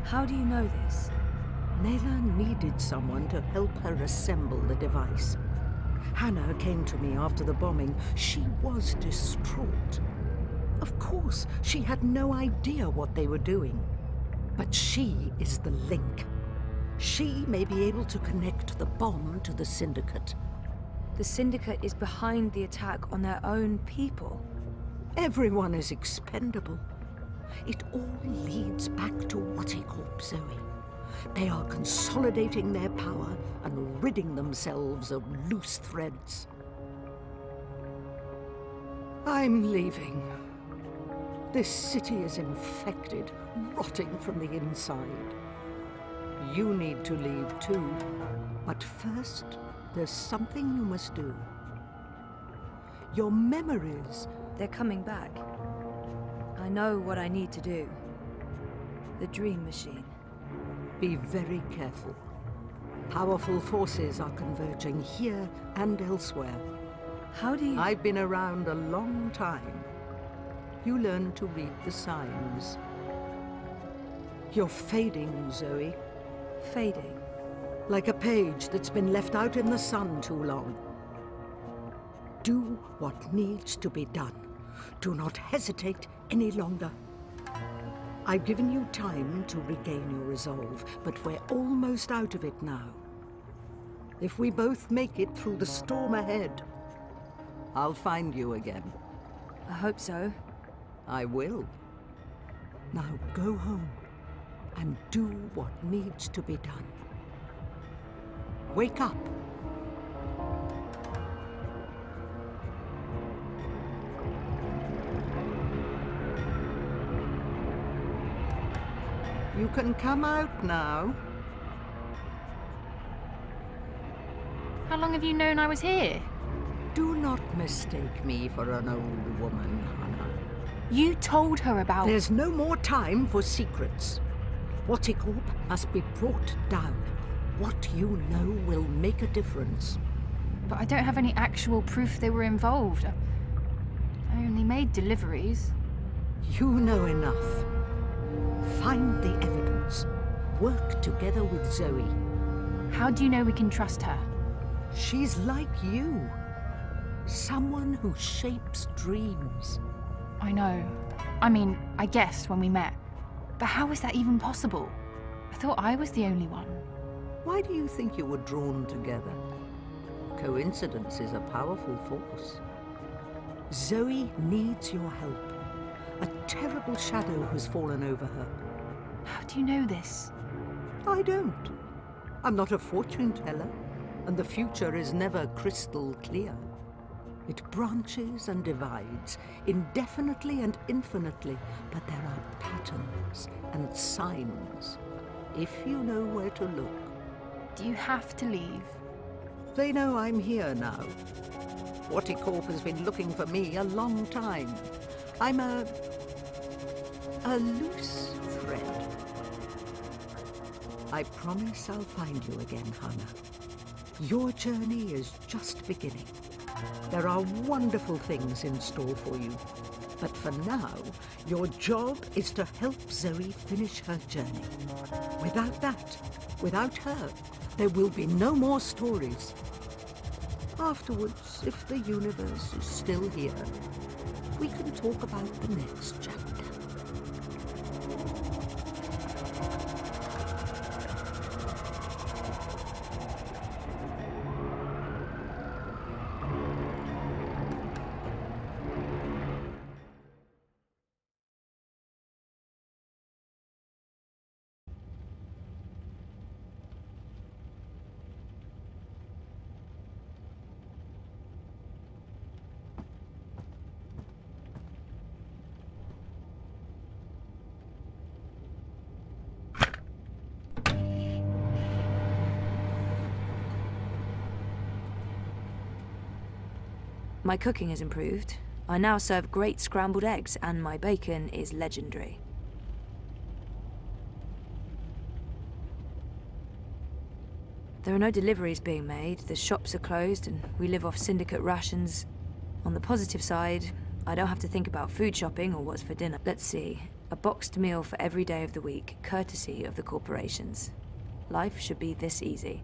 How do you know this? Nella needed someone to help her assemble the device. Hannah came to me after the bombing. She was distraught. Of course, she had no idea what they were doing. But she is the link. She may be able to connect the bomb to the Syndicate. The Syndicate is behind the attack on their own people. Everyone is expendable. It all leads back to Waticorp, Zoe. They are consolidating their power and ridding themselves of loose threads. I'm leaving. This city is infected, rotting from the inside. You need to leave too. But first, there's something you must do. Your memories... They're coming back. I know what I need to do. The Dream Machine. Be very careful. Powerful forces are converging here and elsewhere. How do you... I've been around a long time. You learn to read the signs. You're fading, Zoe. Fading? Like a page that's been left out in the sun too long. Do what needs to be done. Do not hesitate any longer. I've given you time to regain your resolve, but we're almost out of it now. If we both make it through the storm ahead, I'll find you again. I hope so. I will. Now go home and do what needs to be done. Wake up. You can come out now. How long have you known I was here? Do not mistake me for an old woman, Hannah. You told her about... There's no more time for secrets. Waticorp must be brought down. What you know will make a difference. But I don't have any actual proof they were involved. I only made deliveries. You know enough. Find the evidence. Work together with Zoe. How do you know we can trust her? She's like you. Someone who shapes dreams. I know. I mean, I guessed when we met. But how is that even possible? I thought I was the only one. Why do you think you were drawn together? Coincidence is a powerful force. Zoe needs your help. A terrible shadow has fallen over her. How do you know this? I don't. I'm not a fortune teller, and the future is never crystal clear. It branches and divides, indefinitely and infinitely, but there are patterns and signs, if you know where to look. Do you have to leave? They know I'm here now. Watticorp has been looking for me a long time. I'm a loose thread. I promise I'll find you again, Hannah. Your journey is just beginning. There are wonderful things in store for you. But for now, your job is to help Zoe finish her journey. Without that, without her, there will be no more stories. Afterwards, if the universe is still here, we can talk about the next chapter. My cooking has improved. I now serve great scrambled eggs, and my bacon is legendary. There are no deliveries being made, the shops are closed, and we live off syndicate rations. On the positive side, I don't have to think about food shopping or what's for dinner. Let's see, a boxed meal for every day of the week, courtesy of the corporations. Life should be this easy.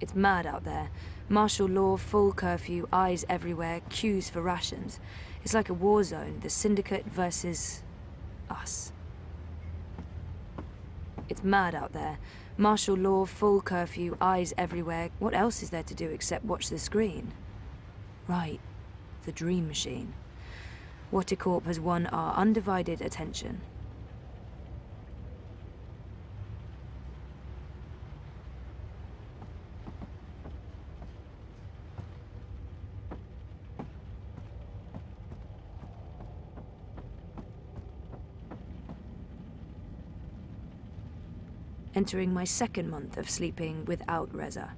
It's mad out there. Martial law, full curfew, eyes everywhere, queues for rations. It's like a war zone, the syndicate versus us. It's mad out there. Martial law, full curfew, eyes everywhere. What else is there to do except watch the screen? Right, the dream machine. Watticorp has won our undivided attention. Entering my second month of sleeping without Reza.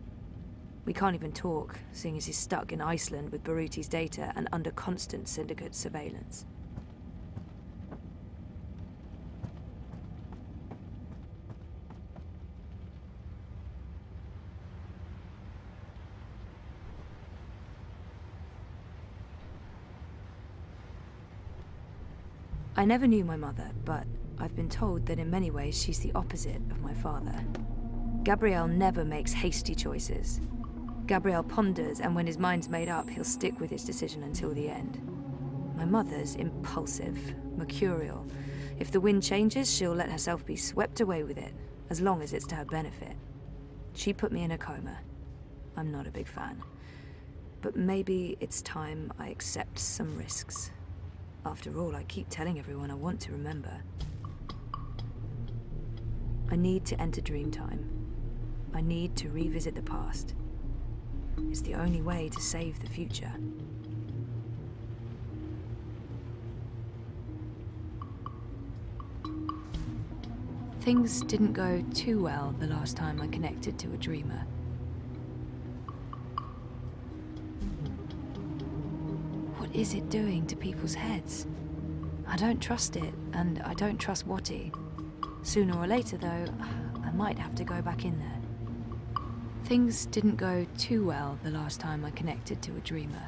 We can't even talk, seeing as he's stuck in Iceland with Baruti's data and under constant syndicate surveillance. I never knew my mother, but I've been told that in many ways she's the opposite of my father. Gabriel never makes hasty choices. Gabriel ponders, and when his mind's made up, he'll stick with his decision until the end. My mother's impulsive, mercurial. If the wind changes, she'll let herself be swept away with it, as long as it's to her benefit. She put me in a coma. I'm not a big fan. But maybe it's time I accept some risks. After all, I keep telling everyone I want to remember. I need to enter Dreamtime. I need to revisit the past. It's the only way to save the future. Things didn't go too well the last time I connected to a dreamer. is it doing to people's heads? I don't trust it, and I don't trust Watty. Sooner or later, though, I might have to go back in there. Things didn't go too well the last time I connected to a dreamer.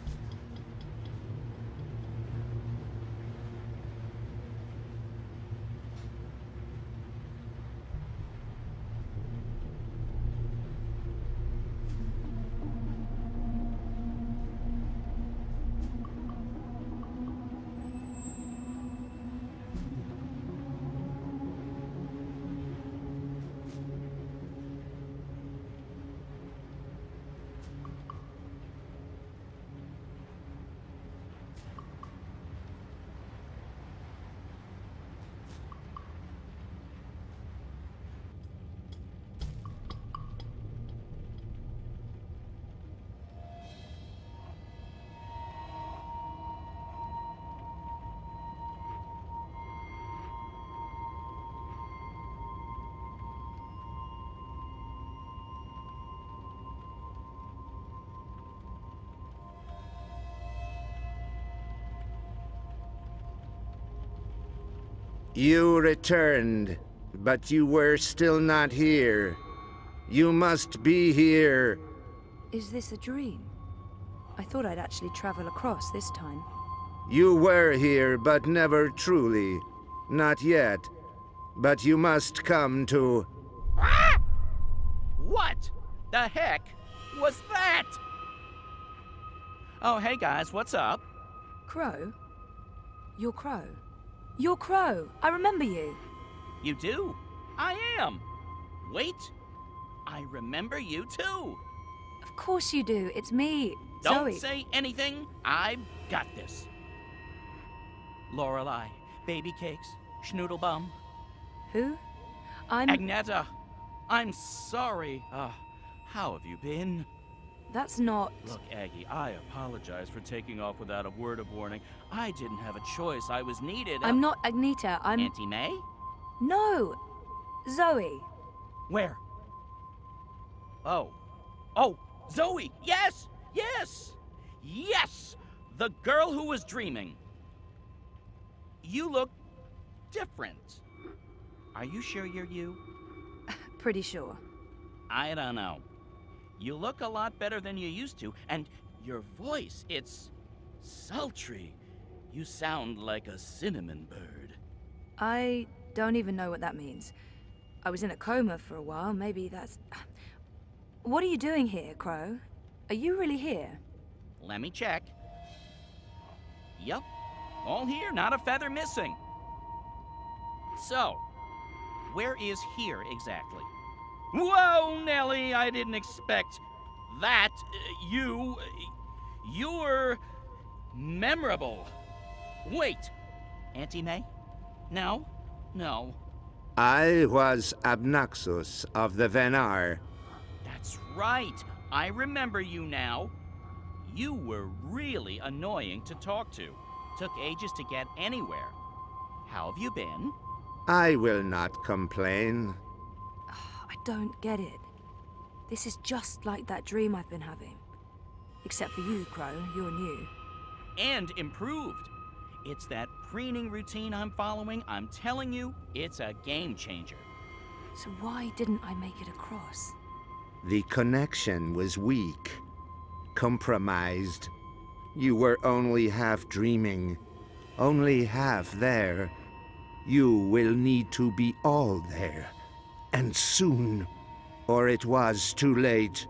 You returned, but you were still not here. You must be here. Is this a dream? I thought I'd actually travel across this time. You were here, but never truly. Not yet. But you must come to... Ah! What the heck was that? Oh, hey guys, what's up? Crow? You're Crow. You're Crow. I remember you. You do? I am. Wait. I remember you too. Of course you do. It's me, Don't Zoe. say anything. I've got this. Lorelei, baby cakes, schnoodlebum. Who? I'm... Agneta. I'm sorry. How have you been? That's not... Look, Aggie, I apologize for taking off without a word of warning. I didn't have a choice. I was needed. I'm not Agneta. I'm... Auntie May? No. Zoe. Where? Oh. Oh, Zoe! Yes! Yes! Yes! The girl who was dreaming. You look different. Are you sure you're you? Pretty sure. I don't know. You look a lot better than you used to, and your voice, it's sultry. You sound like a cinnamon bird. I don't even know what that means. I was in a coma for a while, maybe that's... What are you doing here, Crow? Are you really here? Let me check. Yup. All here, not a feather missing. So, where is here exactly? Whoa, Nellie, I didn't expect that. You're memorable. Wait, Auntie May? No, no. I was Abnaxus of the Venar. That's right. I remember you now. You were really annoying to talk to. Took ages to get anywhere. How have you been? I will not complain. I don't get it. This is just like that dream I've been having. Except for you, Crow. You're new. And improved. It's that preening routine I'm following. I'm telling you, it's a game changer. So why didn't I make it across? The connection was weak. Compromised. You were only half dreaming. Only half there. You will need to be all there. And soon. Or it was too late.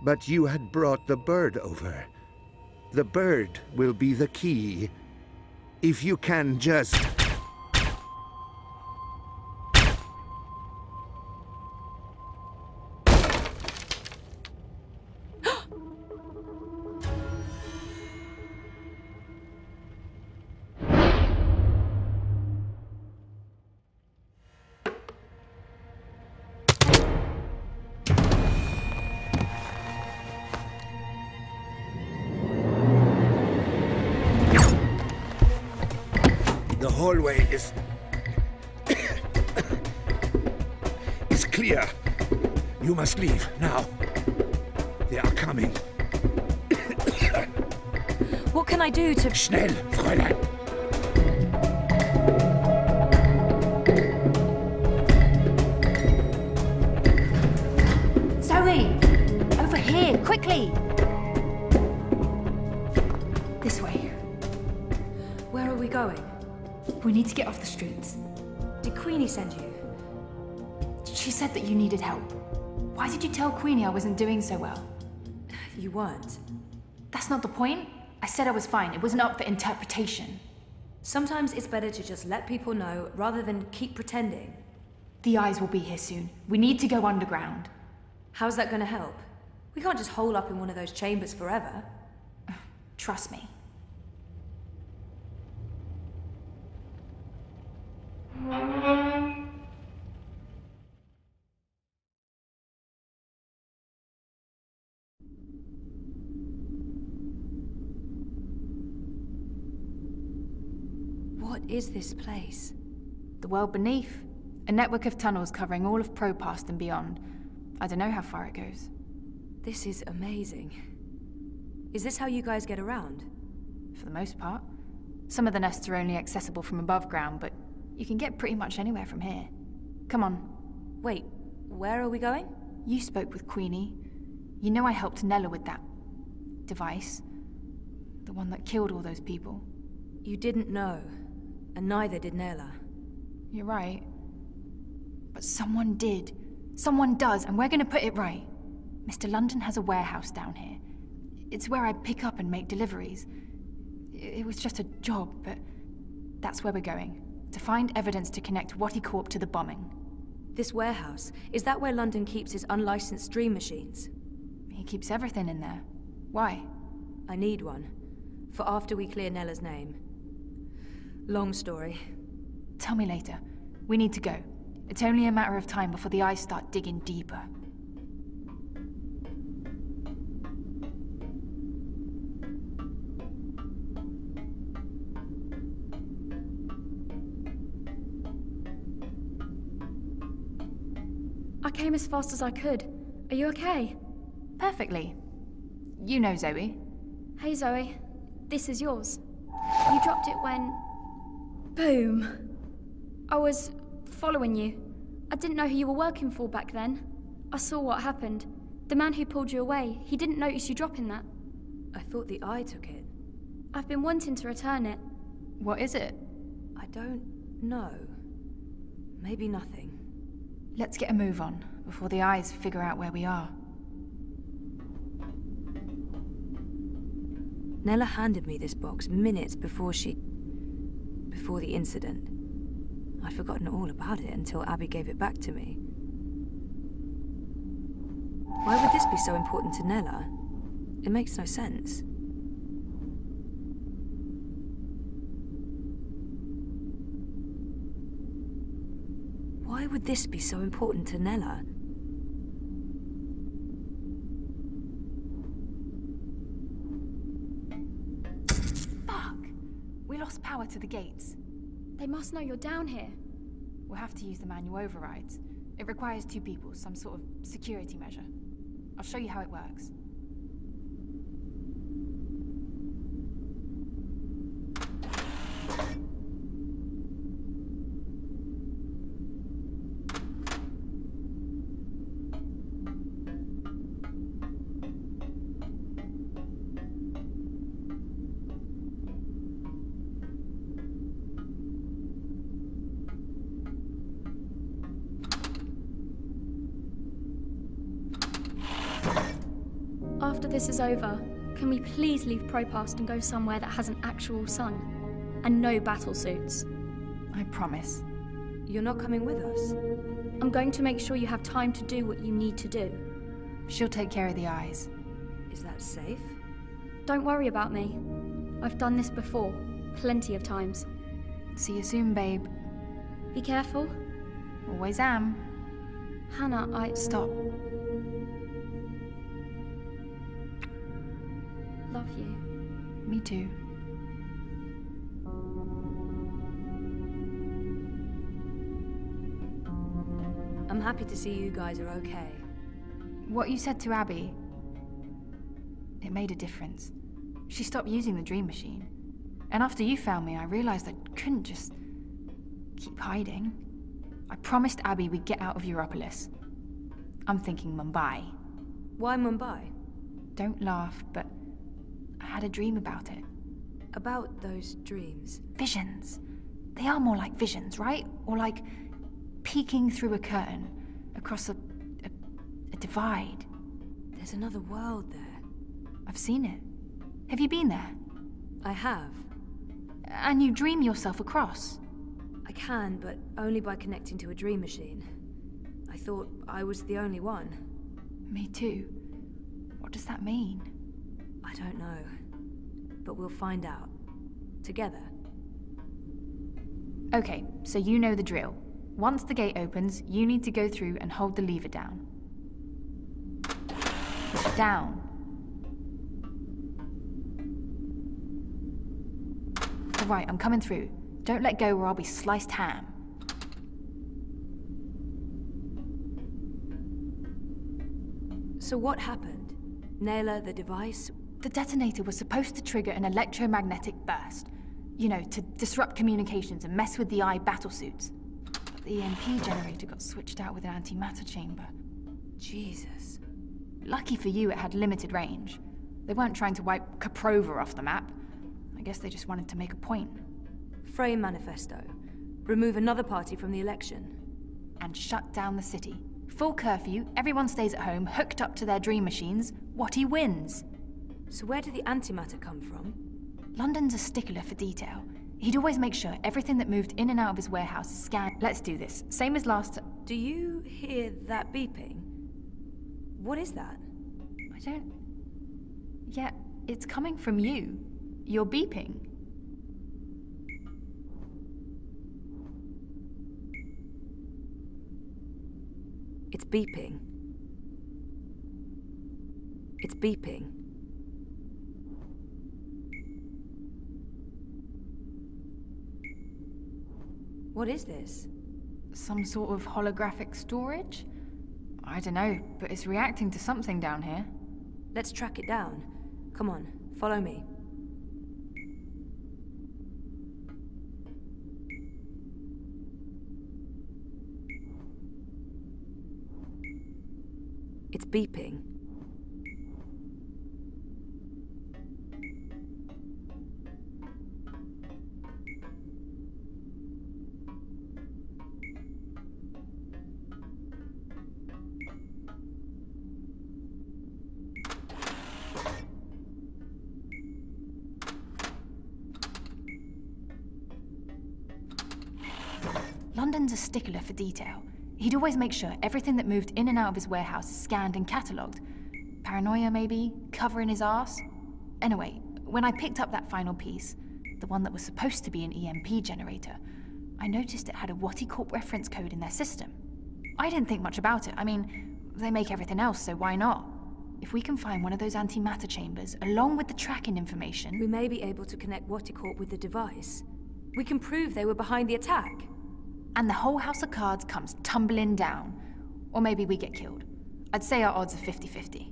But you had brought the bird over. The bird will be the key. If you can just... The hallway is clear. You must leave now. They are coming. What What can I do to... Schnell, Fräulein! Zoe! Over here, quickly! This way. Where are we going? We need to get off the streets. Did Queenie send you? She said that you needed help. Why did you tell Queenie I wasn't doing so well? You weren't. That's not the point. I said I was fine. It wasn't up for interpretation. Sometimes it's better to just let people know rather than keep pretending. The eyes will be here soon. We need to go underground. How's that going to help? We can't just hole up in one of those chambers forever. Trust me. What is this place? The world beneath. A network of tunnels covering all of Propast and beyond. I don't know how far it goes. This is amazing. Is this how you guys get around? For the most part. Some of the nests are only accessible from above ground, but you can get pretty much anywhere from here. Come on. Wait, where are we going? You spoke with Queenie. You know I helped Nella with that device. The one that killed all those people. You didn't know, and neither did Nella. You're right. But someone did. Someone does, and we're gonna put it right. Mr. London has a warehouse down here. It's where I pick up and make deliveries. It was just a job, but that's where we're going. To find evidence to connect what he caught to the bombing. This warehouse, is that where London keeps his unlicensed dream machines? He keeps everything in there. Why? I need one. For after we clear Nella's name. Long story. Tell me later. We need to go. It's only a matter of time before the eyes start digging deeper. I came as fast as I could. Are you okay? Perfectly. You know Zoe. Hey Zoe, this is yours. You dropped it when... Boom. I was following you. I didn't know who you were working for back then. I saw what happened. The man who pulled you away, he didn't notice you dropping that. I thought the eye took it. I've been wanting to return it. What is it? I don't know. Maybe nothing. Let's get a move on, before the eyes figure out where we are. Nella handed me this box minutes before the incident. I'd forgotten all about it until Abby gave it back to me. Why would this be so important to Nella? It makes no sense. Why would this be so important to Nella? Fuck! We lost power to the gates. They must know you're down here. We'll have to use the manual overrides. It requires 2 people, some sort of security measure. I'll show you how it works. After this is over, can we please leave Propast and go somewhere that has an actual sun? And no battle suits? I promise. You're not coming with us? I'm going to make sure you have time to do what you need to do. She'll take care of the eyes. Is that safe? Don't worry about me. I've done this before, plenty of times. See you soon, babe. Be careful. Always am. Hannah, Stop. Love you. Me too. I'm happy to see you guys are okay. What you said to Abby, it made a difference. She stopped using the dream machine. And after you found me, I realized I couldn't just keep hiding. I promised Abby we'd get out of Europolis. I'm thinking Mumbai. Why Mumbai? Don't laugh, but I had a dream about it. About those dreams? Visions. They are more like visions, right? Or like peeking through a curtain across a divide. There's another world there. I've seen it. Have you been there? I have. And you dream yourself across? I can, but only by connecting to a dream machine. I thought I was the only one. Me too. What does that mean? I don't know. But we'll find out. Together. Okay, so you know the drill. Once the gate opens, you need to go through and hold the lever down. Push it down. All right, I'm coming through. Don't let go or I'll be sliced ham. So what happened? Naylor, the device? The detonator was supposed to trigger an electromagnetic burst. You know, to disrupt communications and mess with the eye battlesuits. But the EMP generator got switched out with an antimatter chamber. Jesus. Lucky for you, it had limited range. They weren't trying to wipe Koprova off the map. I guess they just wanted to make a point. Frame manifesto. Remove another party from the election. And shut down the city. Full curfew, everyone stays at home, hooked up to their dream machines. Watty wins. So where did the antimatter come from? London's a stickler for detail. He'd always make sure everything that moved in and out of his warehouse is scanned. Let's do this. Same as last. Do you hear that beeping? What is that? I don't... Yeah, it's coming from you. You're beeping. It's beeping. It's beeping. What is this? Some sort of holographic storage? I don't know, but it's reacting to something down here. Let's track it down. Come on, follow me. It's beeping. London's a stickler for detail. He'd always make sure everything that moved in and out of his warehouse is scanned and catalogued. Paranoia, maybe? Covering his arse? Anyway, when I picked up that final piece, the one that was supposed to be an EMP generator, I noticed it had a Watty Corp reference code in their system. I didn't think much about it. I mean, they make everything else, so why not? If we can find one of those antimatter chambers, along with the tracking information... We may be able to connect Watty Corp with the device. We can prove they were behind the attack. And the whole house of cards comes tumbling down. Or maybe we get killed. I'd say our odds are 50-50.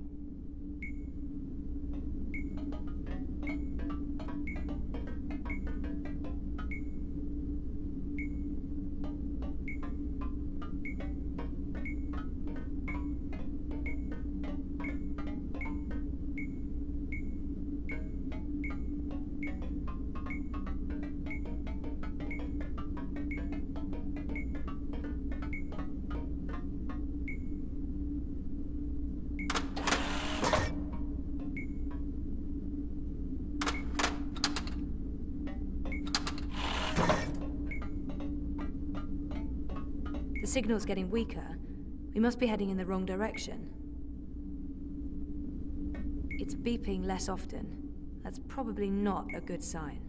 The signal's getting weaker. We must be heading in the wrong direction. It's beeping less often. That's probably not a good sign.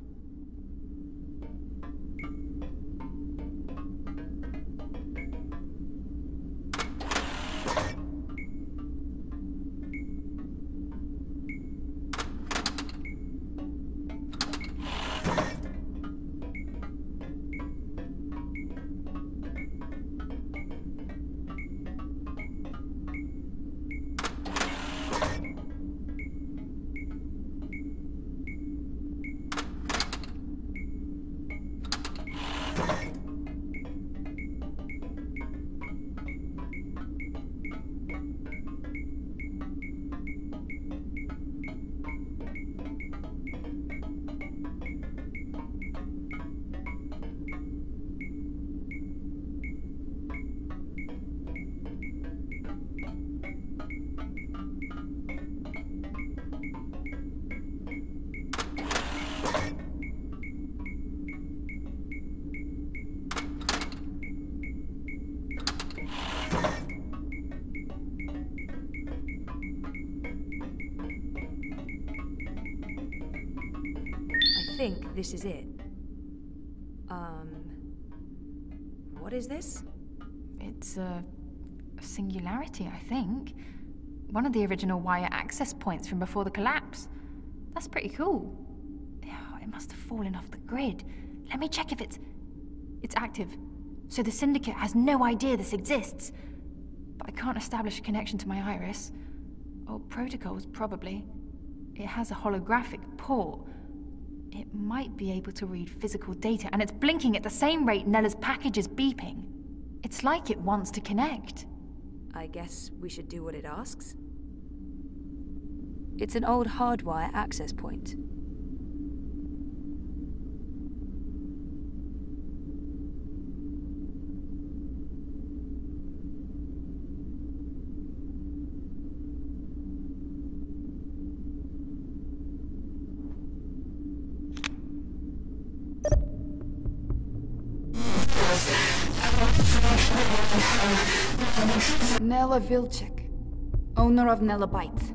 think this is it. What is this? It's a singularity, I think. One of the original wire access points from before the collapse. That's pretty cool. Oh, it must have fallen off the grid. Let me check if it's active. So the Syndicate has no idea this exists. But I can't establish a connection to my iris. Or protocols, probably. It has a holographic port. It might be able to read physical data, and it's blinking at the same rate Nella's package is beeping. It's like it wants to connect. I guess we should do what it asks. It's an old hardwire access point. Nella Vilcek, owner of Nella Bytes.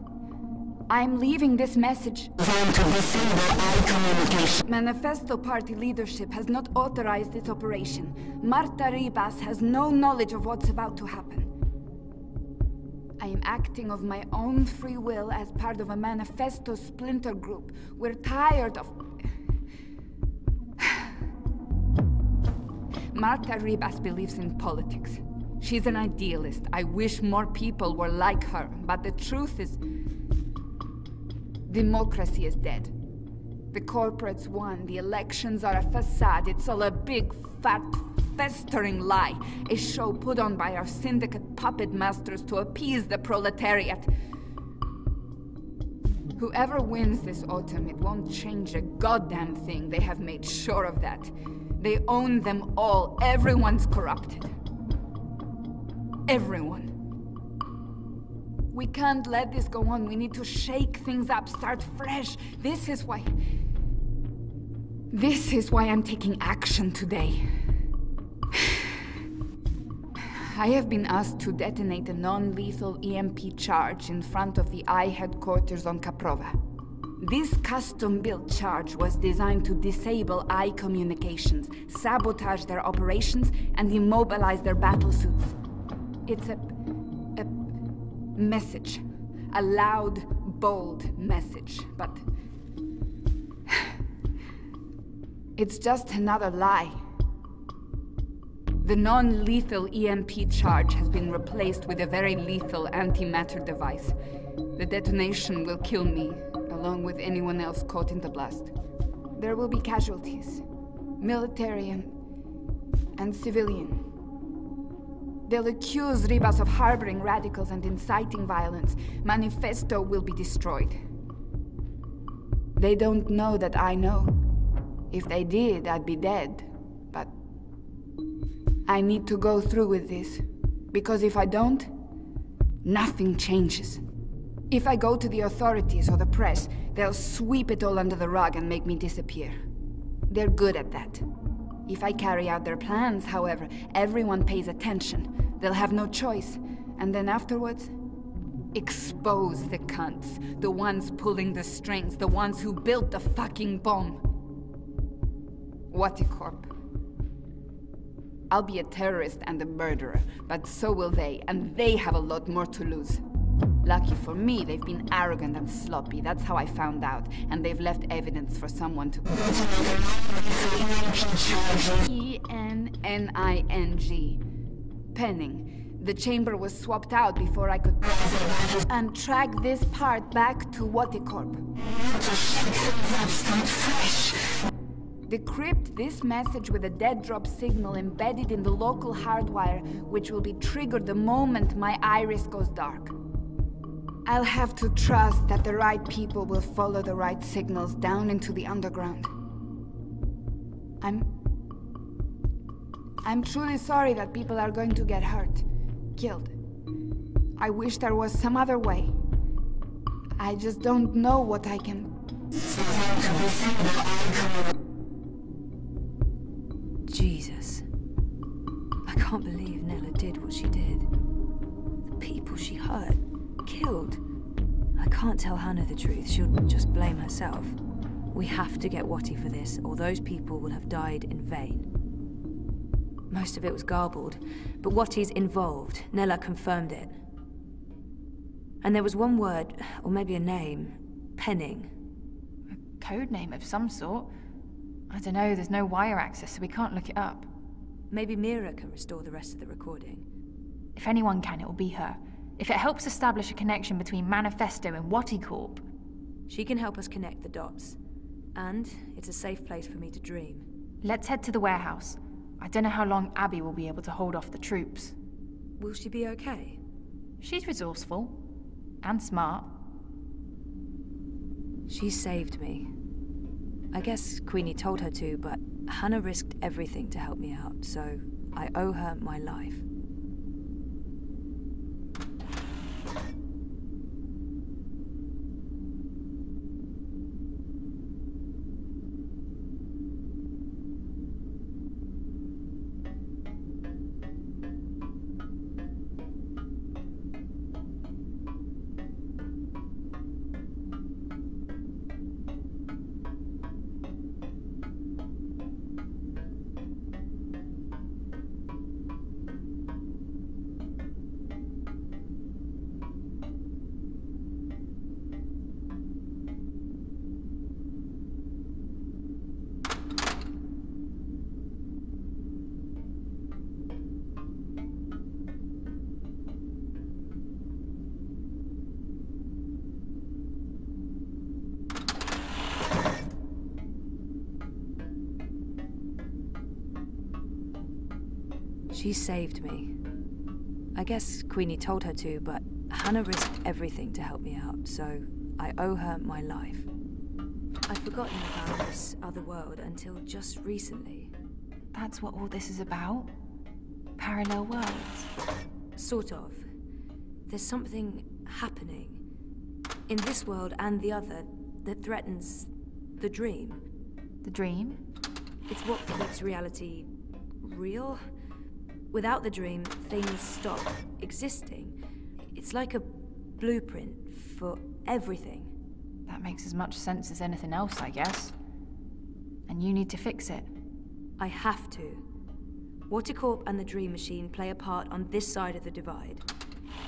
I'm leaving this message. Manifesto Party leadership has not authorized this operation. Marta Ribas has no knowledge of what's about to happen. I am acting of my own free will as part of a Manifesto splinter group. We're tired of... Marta Ribas believes in politics. She's an idealist. I wish more people were like her, but the truth is... democracy is dead. The corporates won, the elections are a facade, it's all a big, fat, festering lie. A show put on by our syndicate puppet masters to appease the proletariat. Whoever wins this autumn, it won't change a goddamn thing. They have made sure of that. They own them all. Everyone's corrupted. Everyone. We can't let this go on. We need to shake things up, start fresh. This is why I'm taking action today. I have been asked to detonate a non-lethal EMP charge in front of the I headquarters on Caprova. This custom-built charge was designed to disable I communications, sabotage their operations, and immobilize their battlesuits. It's a message. A loud, bold message, but... it's just another lie. The non-lethal EMP charge has been replaced with a very lethal antimatter device. The detonation will kill me, along with anyone else caught in the blast. There will be casualties. Military and civilian. They'll accuse Ribas of harboring radicals and inciting violence. Manifesto will be destroyed. They don't know that I know. If they did, I'd be dead. But I need to go through with this. Because if I don't, nothing changes. If I go to the authorities or the press, they'll sweep it all under the rug and make me disappear. They're good at that. If I carry out their plans, however, everyone pays attention. They'll have no choice. And then afterwards, expose the cunts. The ones pulling the strings. The ones who built the fucking bomb. Waticorp. I'll be a terrorist and a murderer, but so will they, and they have a lot more to lose. Lucky for me, they've been arrogant and sloppy. That's how I found out. And they've left evidence for someone to... E-N-N-I-N-G. Penning. The chamber was swapped out before I could... and track this part back to Waticorp. Decrypt this message with a dead drop signal embedded in the local hardwire, which will be triggered the moment my iris goes dark. I'll have to trust that the right people will follow the right signals down into the underground. I'm truly sorry that people are going to get hurt, killed. I wish there was some other way. I just don't know what I can... Jesus. I can't believe Nella did what she did. The people she hurt, killed. I can't tell Hannah the truth. She'll just blame herself. We have to get Watty for this, or those people will have died in vain. Most of it was garbled, but Watty's involved. Nella confirmed it. And there was one word, or maybe a name. Penning. A code name of some sort. I don't know, there's no wire access, so we can't look it up. Maybe Mira can restore the rest of the recording. If anyone can, it will be her. If it helps establish a connection between Manifesto and Watty Corp. She can help us connect the dots. And it's a safe place for me to dream. Let's head to the warehouse. I don't know how long Abby will be able to hold off the troops. Will she be okay? She's resourceful. And smart. She saved me. I guess Queenie told her to, but Hannah risked everything to help me out, so I owe her my life. She saved me. I guess Queenie told her to, but Hannah risked everything to help me out, so I owe her my life. I'd forgotten about this other world until just recently. That's what all this is about? Parallel worlds? Sort of. There's something happening in this world and the other that threatens the dream. The dream? It's what keeps reality real. Without the dream, things stop existing. It's like a blueprint for everything. That makes as much sense as anything else, I guess. And you need to fix it. I have to. Watercorp and the Dream Machine play a part on this side of the divide.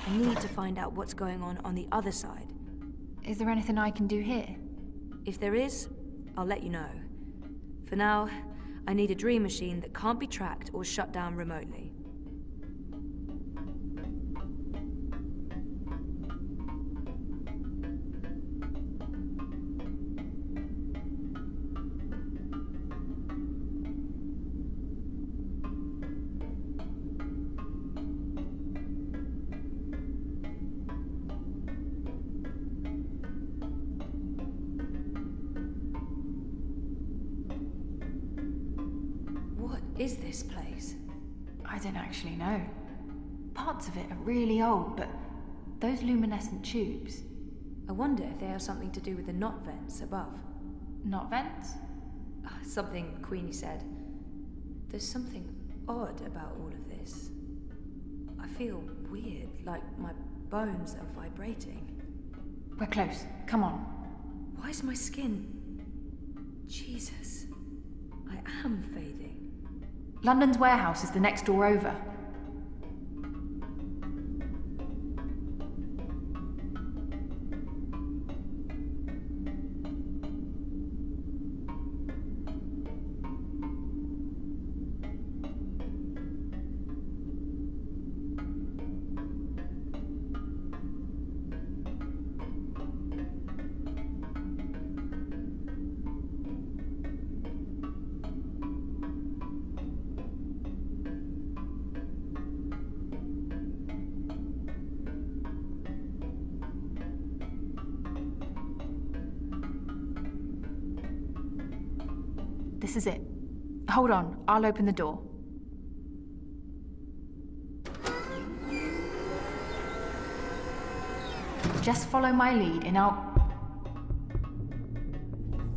I need to find out what's going on the other side. Is there anything I can do here? If there is, I'll let you know. For now, I need a Dream Machine that can't be tracked or shut down remotely. What is this place? I don't actually know. Parts of it are really old, but those luminescent tubes... I wonder if they have something to do with the knot vents above. Knot vents? Something Queenie said. There's something odd about all of this. I feel weird, like my bones are vibrating. We're close. Come on. Why is my skin... Jesus. I am fading. London's warehouse is the next door over. This is it. Hold on, I'll open the door. Just follow my lead and I'll...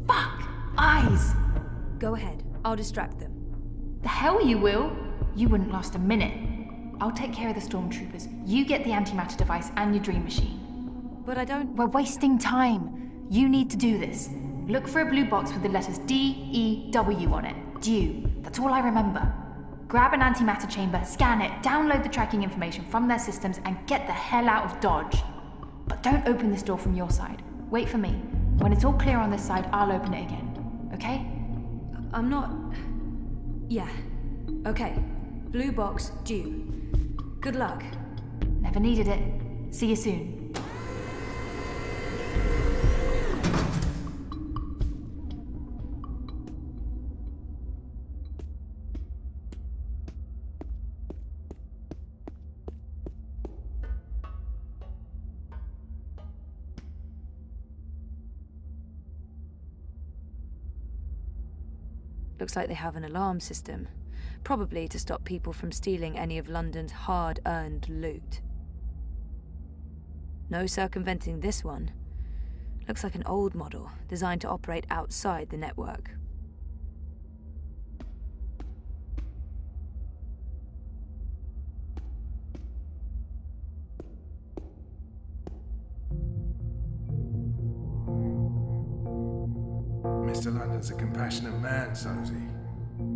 Fuck! Eyes! Go ahead, I'll distract them. The hell you will! You wouldn't last a minute. I'll take care of the stormtroopers. You get the antimatter device and your dream machine. But I don't... We're wasting time. You need to do this. Look for a blue box with the letters D-E-W on it. Dew. That's all I remember. Grab an antimatter chamber, scan it, download the tracking information from their systems, and get the hell out of Dodge. But don't open this door from your side. Wait for me. When it's all clear on this side, I'll open it again. Okay? I'm not... Yeah. Okay. Blue box, due. Good luck. Never needed it. See you soon. Looks like they have an alarm system. Probably to stop people from stealing any of London's hard-earned loot. No circumventing this one. Looks like an old model, designed to operate outside the network. Mr. London's a compassionate man, Sosie.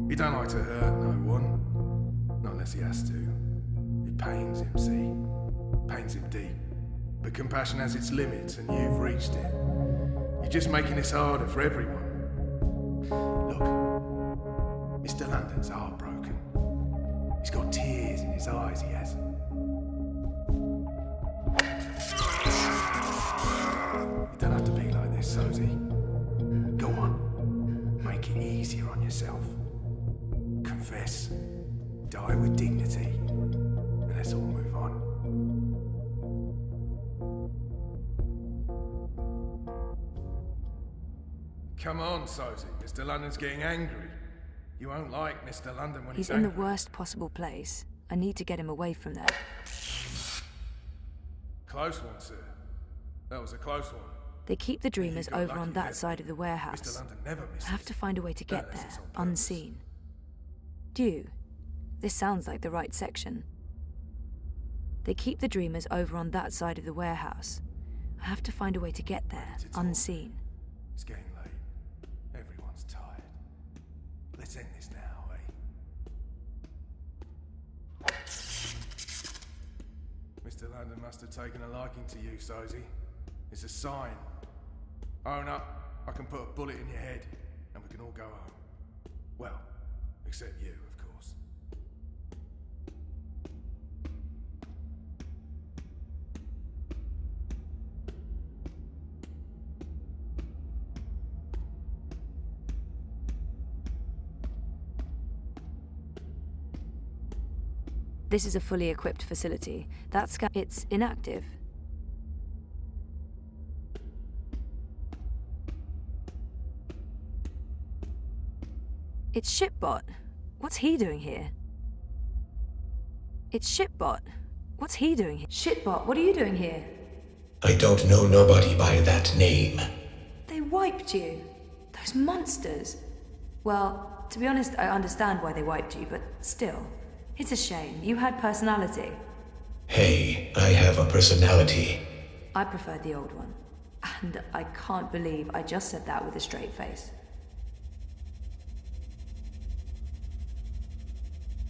He don't like to hurt no one. Not unless he has to. It pains him, see? Pains him deep. But compassion has its limits, and you've reached it. You're just making this harder for everyone. Look, Mr. London's heartbroken. He's got tears in his eyes, he has. You don't have to be like this, Sosie. Go on. Make it easier on yourself. Confess. Die with dignity. And let's all move on. Come on, Sosie. Mr. London's getting angry. You won't like Mr. London when he's in the angry. worst possible place. I need to get him away from there. Close one, sir. That was a close one. They keep the Dreamers over on that side of the warehouse. Mr. London never misses. I have to find a way to get Unless there, it's on purpose. unseen. Dew. This sounds like the right section. They keep the Dreamers over on that side of the warehouse. I have to find a way to get there, unseen. It's getting late. Everyone's tired. Let's end this now, eh? Mr. London must have taken a liking to you, Sosie. It's a sign. Own up, I can put a bullet in your head, and we can all go home. Well, except you, of course. This is a fully equipped facility. It's inactive. It's Shipbot. What's he doing here? It's Shipbot. What's he doing here? Shipbot, what are you doing here? I don't know nobody by that name. They wiped you. Those monsters. Well, to be honest, I understand why they wiped you, but still. It's a shame. You had personality. Hey, I have a personality. I preferred the old one. And I can't believe I just said that with a straight face.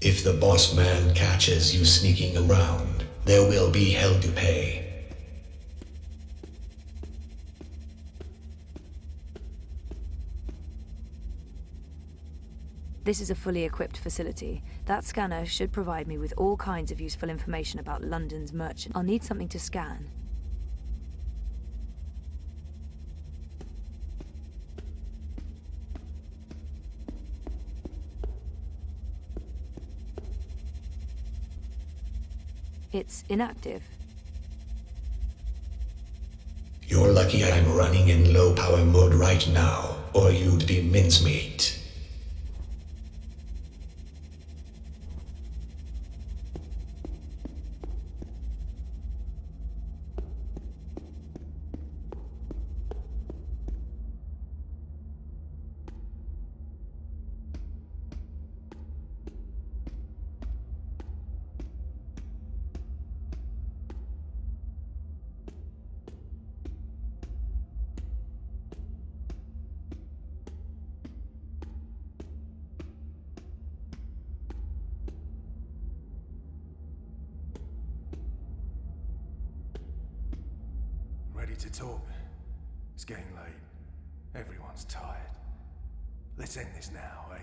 If the boss man catches you sneaking around, there will be hell to pay. This is a fully equipped facility. That scanner should provide me with all kinds of useful information about London's merchant. I'll need something to scan. It's inactive. You're lucky I'm running in low power mode right now, or you'd be mincemeat. to talk? It's getting late. Everyone's tired. Let's end this now, eh?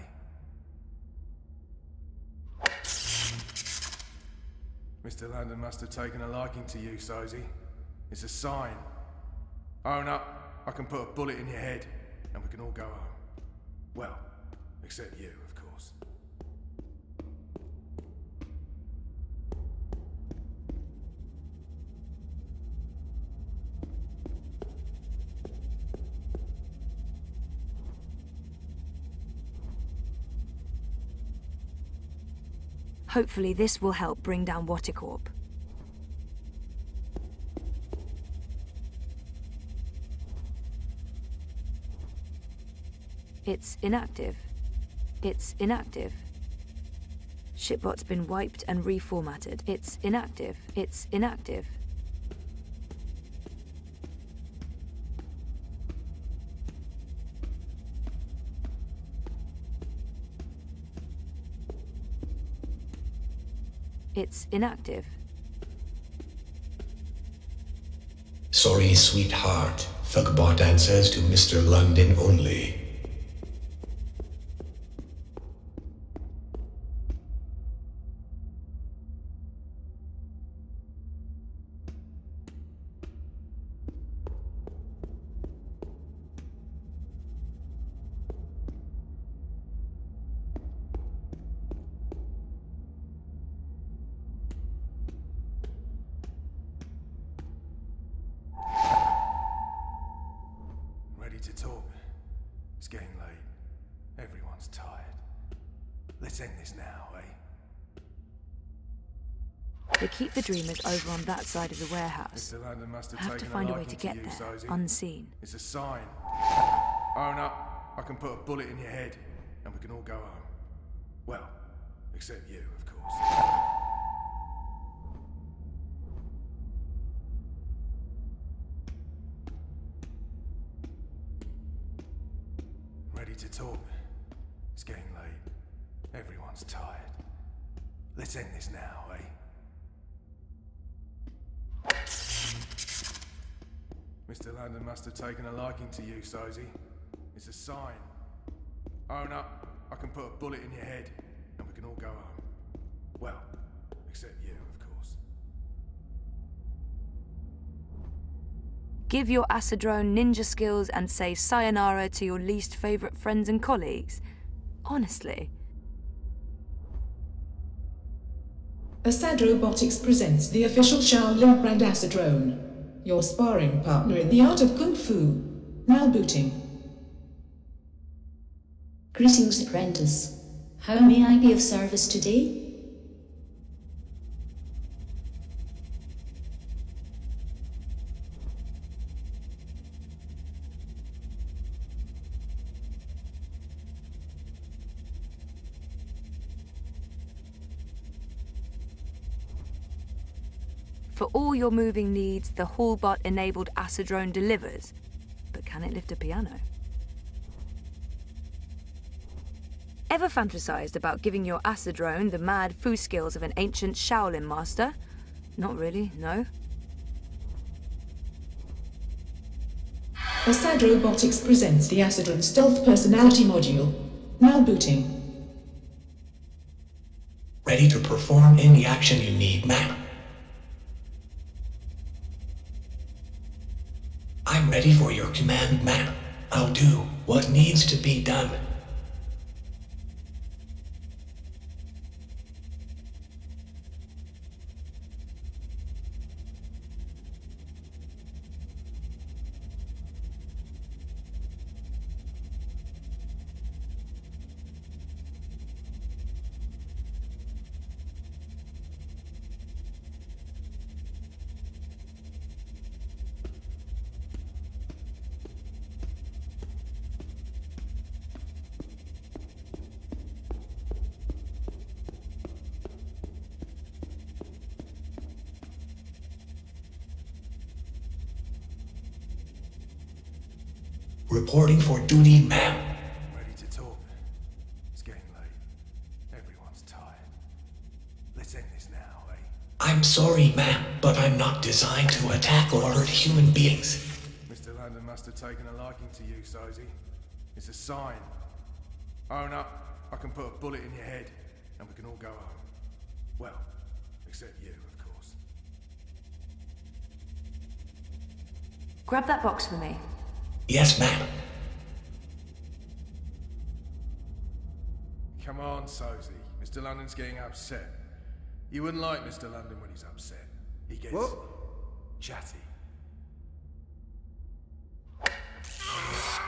Mr. Landon must have taken a liking to you, Sozy. It's a sign. Own up, I can put a bullet in your head, and we can all go home. Well, except you, of course. Hopefully this will help bring down Watticorp. It's inactive. It's inactive. Shipbot's been wiped and reformatted. It's inactive. It's inactive. It's inactive. Sorry, sweetheart. Thugbot answers to Mr. London only. To talk. It's getting late. Everyone's tired. Let's end this now, eh? They keep the Dreamers over on that side of the warehouse. Mr. Landon must I have to find a way to get there, unseen. It's a sign. Own up, I can put a bullet in your head, and we can all go home. Well, except you, of course. To talk. It's getting late. Everyone's tired. Let's end this now, eh? Mr. Landon must have taken a liking to you, Sozy. It's a sign. Own up, I can put a bullet in your head, and we can all go home. Well, except you, of course. Give your Acidrone ninja skills and say sayonara to your least favorite friends and colleagues. Honestly. Assad Robotics presents the official Shaolin brand Acidrone, your sparring partner in the art of Kung Fu. Now booting. Greetings, apprentice. How may I be of service today? For all your moving needs, the Hallbot-enabled Acidrone delivers. But can it lift a piano? Ever fantasized about giving your Acidrone the mad Fu skills of an ancient Shaolin master? Not really, no? Assad Robotics presents the Acidrone Stealth Personality Module. Now booting. Ready to perform any action you need, ma'am. I'm ready for your command, ma'am. I'll do what needs to be done. Reporting for duty, ma'am. Ready to talk. It's getting late. Everyone's tired. Let's end this now, eh? I'm sorry, ma'am, but I'm not designed to attack or hurt human beings. Mr. Landon must have taken a liking to you, Sozy. It's a sign. Own up, I can put a bullet in your head, and we can all go home. Well, except you, of course. Grab that box for me. Yes, ma'am. Come on, Sozy. Mr. London's getting upset. You wouldn't like Mr. London when he's upset. He gets... What? Chatty.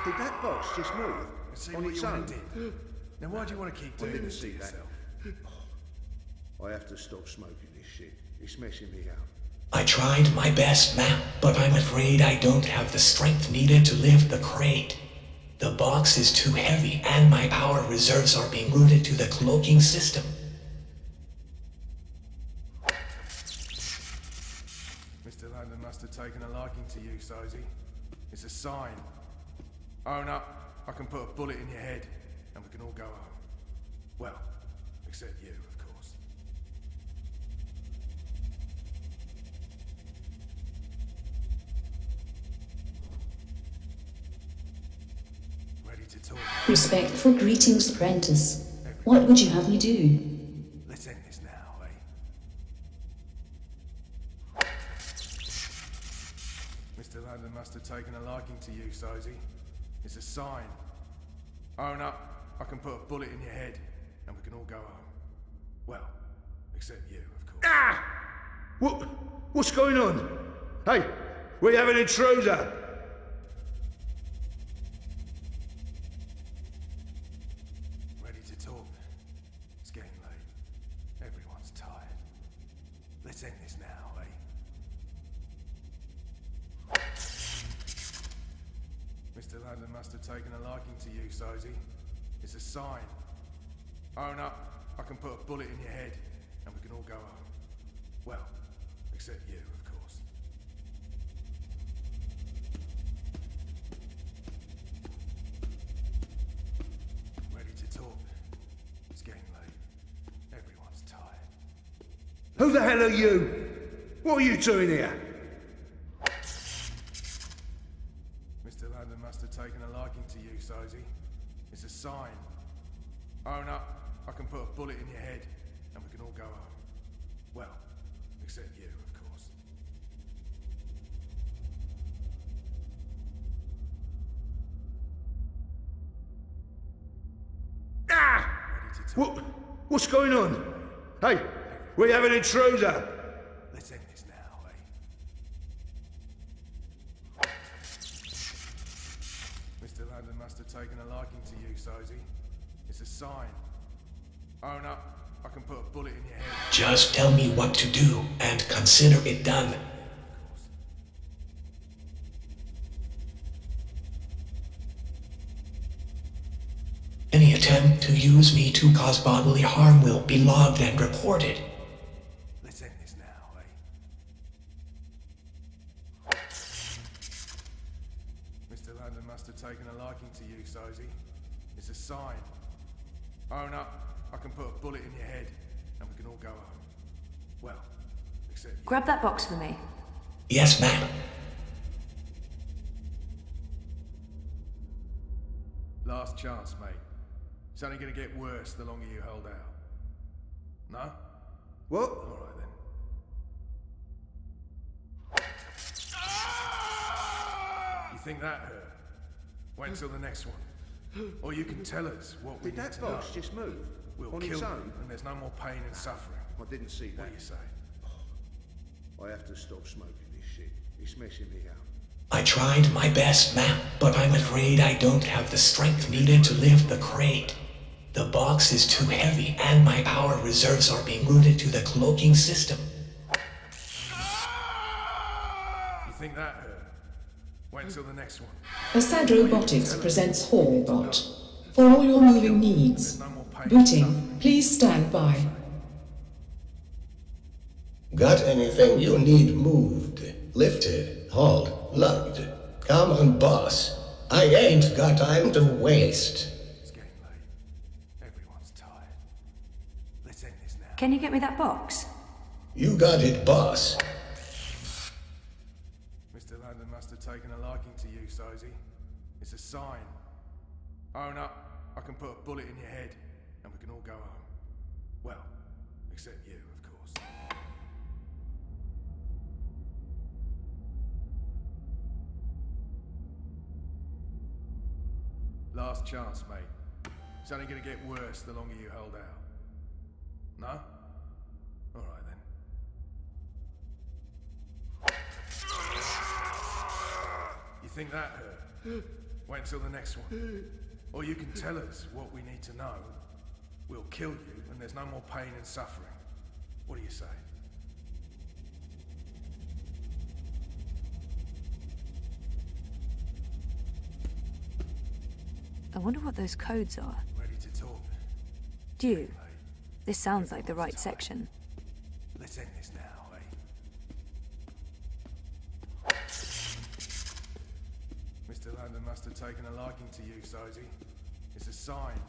Did that box just move? See on what its you own? did. Now why do you want to keep I doing didn't this to see that. yourself? I have to stop smoking this shit. It's messing me out. I tried my best, ma'am, but I'm afraid I don't have the strength needed to lift the crate. The box is too heavy, and my power reserves are being routed to the cloaking system. Mr. London must have taken a liking to you, Sozy. It's a sign. Own up, I can put a bullet in your head, and we can all go home. Well, except you, of course. Ready to talk? Respectful greetings, apprentice. What would you have me do? Let's end this now, eh? Mr. London must have taken a liking to you, Sozy. It's a sign. Own up, I can put a bullet in your head, and we can all go home. Well, except you, of course. Ah! What's going on? Hey, we have an intruder! Ready to talk? It's getting late. Everyone's tired. Let's end this now, eh? Mr. London must have taken a liking to you, Sozy. It's a sign. Own up, I can put a bullet in your head, and we can all go home. Well, except you, of course. Ready to talk? It's getting late. Everyone's tired. Who the hell are you? What are you doing here? Mr. London must have taken a liking to you, Sozy. It's a sign. Own up, I can put a bullet in your head, and we can all go home. Well, except you, of course. Ah! Ready to talk? What's going on? Hey, we have an intruder! Let's end this now, eh? Mr. London must have taken a liking to you, Sozy. It's a sign. Own up, I can put a bullet in your head. Just tell me what to do, and consider it done. Any attempt to use me to cause bodily harm will be logged and reported. Let's end this now, eh? Mr. London must have taken a liking to you, Sozy. It's a sign. Own up, I can put a bullet in your head, and we can all go home. Well, except you. Grab that box for me. Yes, ma'am. Last chance, mate. It's only gonna get worse the longer you hold out. No? What? Alright then. You think that hurt? Wait until the next one. Or you can tell us what we Did need that to box know. just move? We'll on kill its you, own? and there's no more pain and suffering. I didn't see that. What do you say? I have to stop smoking this shit. It's messing me out. I tried my best, ma'am, but I'm afraid I don't have the strength needed to lift the crate. The box is too heavy, and my power reserves are being routed to the cloaking system. You think that hurt? Wait until the next one. Assad Robotics presents Hallbot. For all your moving needs. Booting, please stand by. Got anything you need moved, lifted, hauled, lugged? Come on, boss. I ain't got time to waste. It's getting late. Everyone's tired. Let's end this now. Can you get me that box? You got it, boss. Mr. Landon must have taken a liking to you, Sozy. It's a sign. Own up, I can put a bullet in your head, and we can all go home. Well, except you, of course. Last chance, mate. It's only gonna get worse the longer you hold out. No? All right then. You think that hurt? Wait until the next one. Or you can tell us what we need to know. We'll kill you, and there's no more pain and suffering. What do you say? I wonder what those codes are. Ready to talk? Due. This sounds like the right section. Let's end this now, eh? Mr. Landon must have taken a liking to you, Sozy. It's a sign.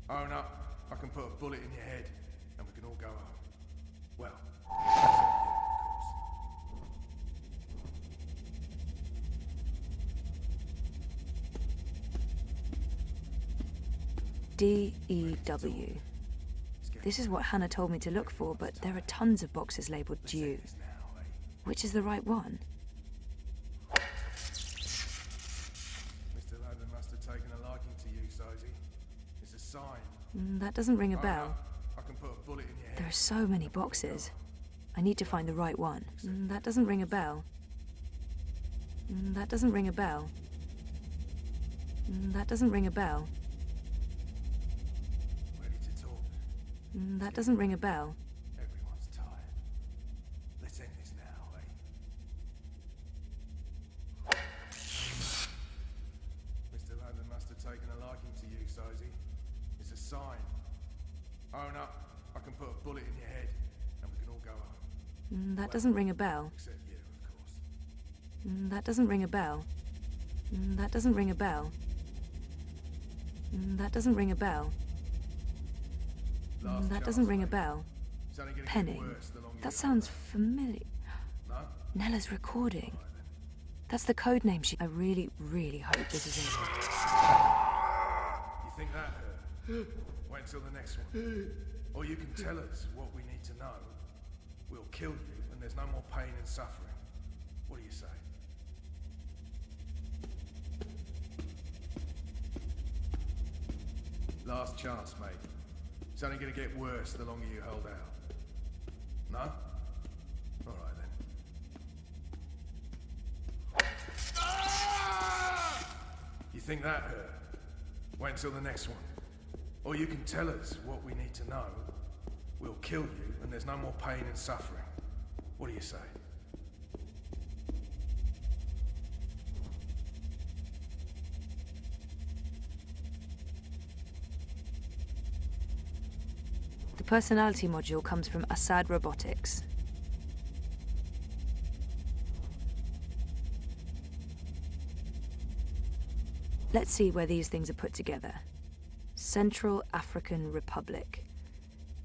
Own up, I can put a bullet in your head, and we can all go home. Well, except you, of course. D-E-W. This is what Hannah told me to look for, but there are tons of boxes labeled due. Which is the right one? Mr. Landon must have taken a liking to you, Sozy. It's a sign. That doesn't ring a bell. I can put a bullet in your head. There are so many boxes. I need to find the right one. That doesn't ring a bell. That doesn't ring a bell. That doesn't ring a bell. That doesn't ring a bell. Everyone's tired. Let's end this now, eh? Mr. Landon must have taken a liking to you, Sozy. It's a sign. Own up, I can put a bullet in your head, and we can all go home. That doesn't ring a bell. Except you, of course. That doesn't ring a bell. That doesn't ring a bell. That doesn't ring a bell. That doesn't ring a bell. Penning. That sounds familiar. Nella's recording. That's the code name she... I really, really hope this is it. You think that hurt? Wait until the next one. Or you can tell us what we need to know. We'll kill you, and there's no more pain and suffering. What do you say? Last chance, mate. It's only gonna get worse the longer you hold out. No? All right then. You think that hurt? Wait until the next one. Or you can tell us what we need to know. We'll kill you, and there's no more pain and suffering. What do you say? The personality module comes from Assad Robotics. Let's see where these things are put together. Central African Republic.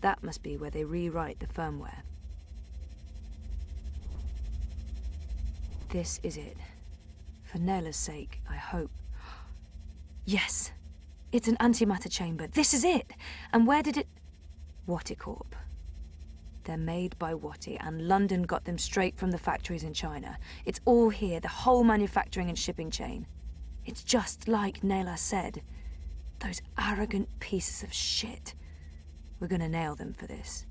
That must be where they rewrite the firmware. This is it. For Nela's sake, I hope. Yes! It's an antimatter chamber. This is it! And where did it... Watticorp. They're made by Watti, and London got them straight from the factories in China. It's all here, the whole manufacturing and shipping chain. It's just like Nela said. Those arrogant pieces of shit. We're gonna nail them for this.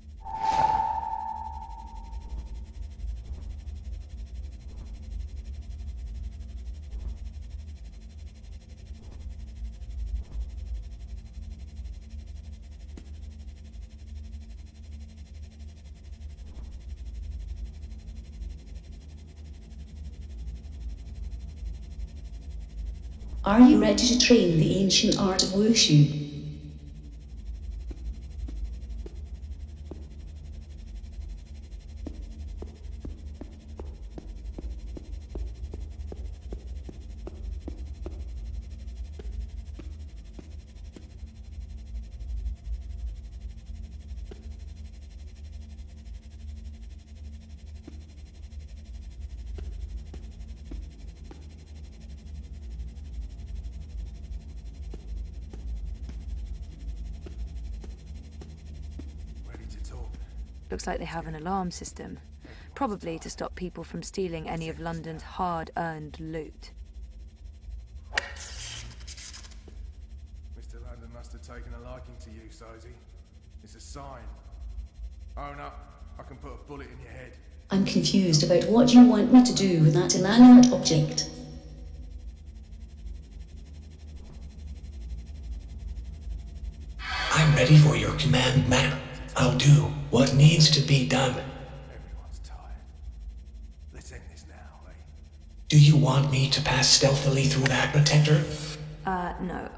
Are you ready to train the ancient art of wushu? Looks like they have an alarm system. Probably to stop people from stealing any of London's hard-earned loot. Mr. Landon must have taken a liking to you, Sosie. It's a sign. Own up. I can put a bullet in your head. I'm confused about what you want me to do with that inanimate object. I'm ready for your command, ma'am. I'll do what needs to be done. Everyone's tired. Let's end this now, eh? Do you want me to pass stealthily through that protector? No.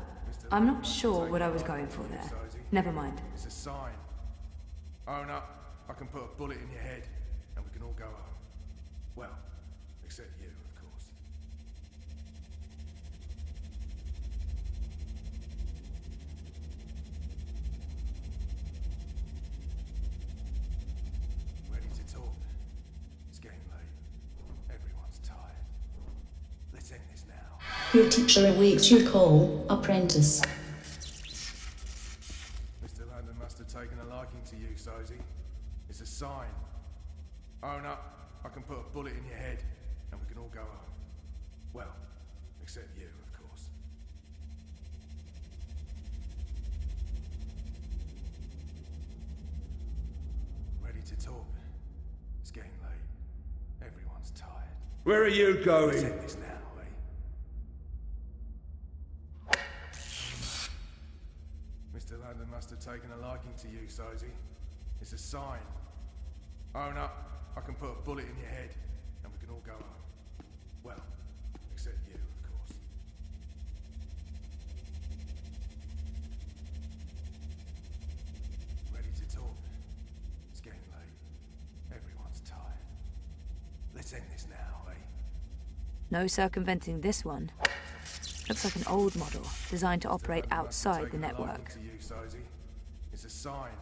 I'm not sure what I was going for there. Never mind. It's a sign. Own up. I can put a bullet in your head, and we can all go home. Well, except you, of course. Ready to talk? It's getting late. Everyone's tired. Let's end this now. Your teacher awaits your call, apprentice. Mr. Landon must have taken a liking to you, Sosie. It's a sign. Own up. I can put a bullet in your head, and we can all go home. Well, except you, of course. Ready to talk? It's getting late. Everyone's tired. Where are you going? Let's end this now, eh? Mr. Landon must have taken a liking to you, Sosie. It's a sign. Own up. I can put a bullet in your head, and we can all go home. Well, except you, of course. Ready to talk? It's getting late. Everyone's tired. Let's end this now, eh? No circumventing this one. Looks like an old model, designed to operate outside the network. To you, Sosie. It's a sign.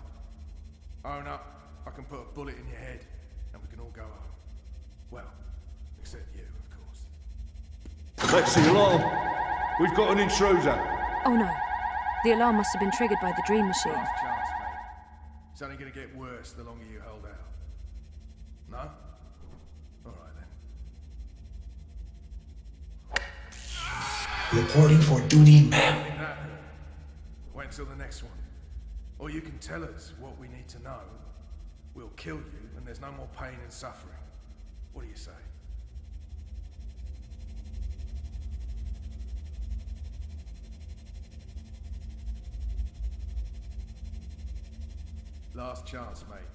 Own up. I can put a bullet in your head, and we can all go home. Well, except you, of course. Let's see alarm. We've got an intruder. Oh no. The alarm must have been triggered by the dream machine. Last chance, mate. It's only gonna get worse the longer you hold out. No? Alright then. Reporting for duty, ma'am. Think that hurt? Wait until the next one. Or you can tell us what we need to know. We'll kill you, and there's no more pain and suffering. What do you say? Last chance, mate.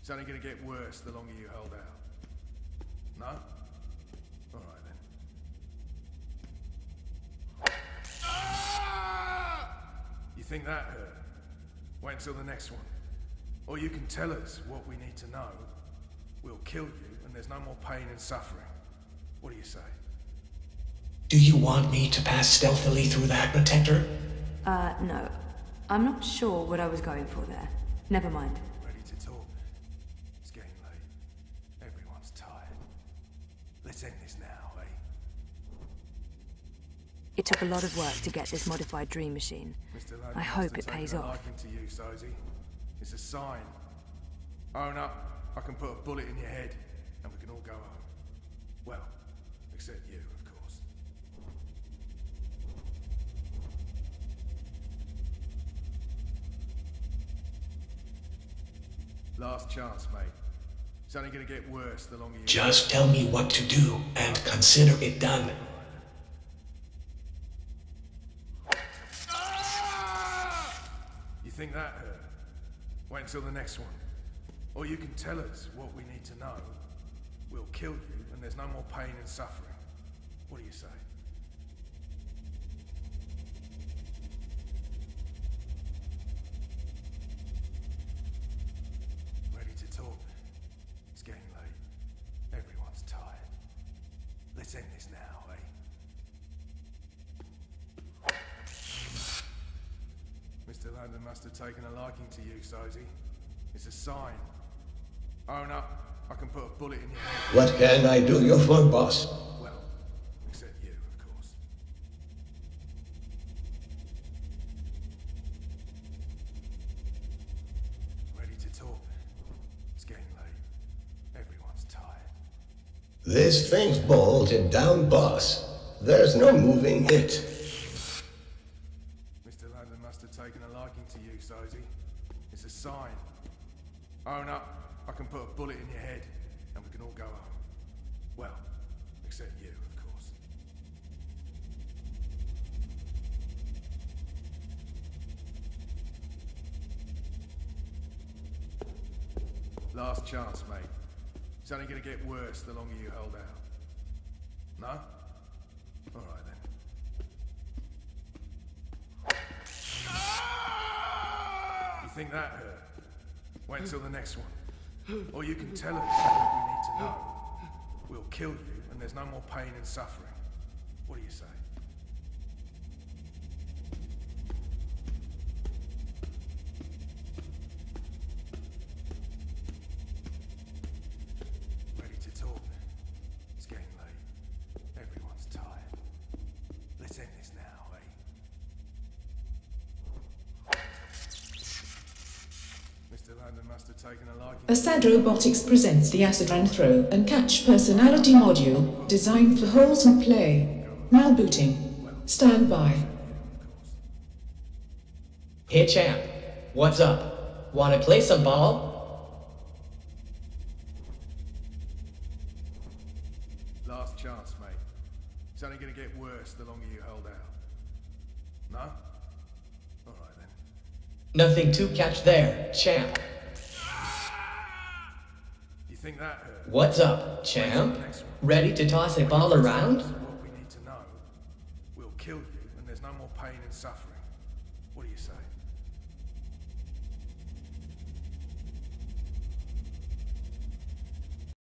It's only gonna get worse the longer you hold out. No? Alright then. You think that hurt? Wait until the next one. Or you can tell us what we need to know. We'll kill you, and there's no more pain and suffering. What do you say? Do you want me to pass stealthily through that protector? No. I'm not sure what I was going for there. Never mind. Ready to talk? It's getting late. Everyone's tired. Let's end this now, eh? It took a lot of work to get this modified dream machine. I hope it pays off. To you, Sosie. It's a sign. Own up. I can put a bullet in your head, and we can all go home. Well, except you, of course. Last chance, mate. It's only gonna get worse the longer you... Just tell me what to do, and consider it done. You think that hurt? Wait until the next one. Or you can tell us what we need to know. We'll kill you, and there's no more pain and suffering. What do you say? Ready to talk? It's getting late. Everyone's tired. Let's end this now, eh? Mr. Landon must have taken a liking to you, Sosie. It's a sign. Own up. I can put a bullet in your head. What can I do you for, boss? Well, except you, of course. Ready to talk? This thing's bolted down, boss. There's no moving it. Mr. Landon must have taken a liking to you, Sozy. It's a sign. Own up. I can put a bullet in your head, and we can all go home. Well, except you, of course. Last chance, mate. It's only gonna get worse the longer you hold out. No? All right then. You think that hurt? Wait until the next one. Or you can tell us what we need to know. We'll kill you, and there's no more pain and suffering. What do you say? Ready to talk? It's getting late. Everyone's tired. Let's end this now, eh? Mr. Landon must have taken a liking. Assad Robotics presents the Acid Run Throw and Catch Personality Module, designed for wholesome play. Now booting. Stand by. Hey champ, what's up? Wanna play some ball? Last chance, mate. It's only gonna get worse the longer you hold out. No? All right then. Nothing to catch there, champ. You think that hurt? What's up, champ? Ready to toss a ball around? What we need to know. We'll kill you, and there's no more pain and suffering. What do you say?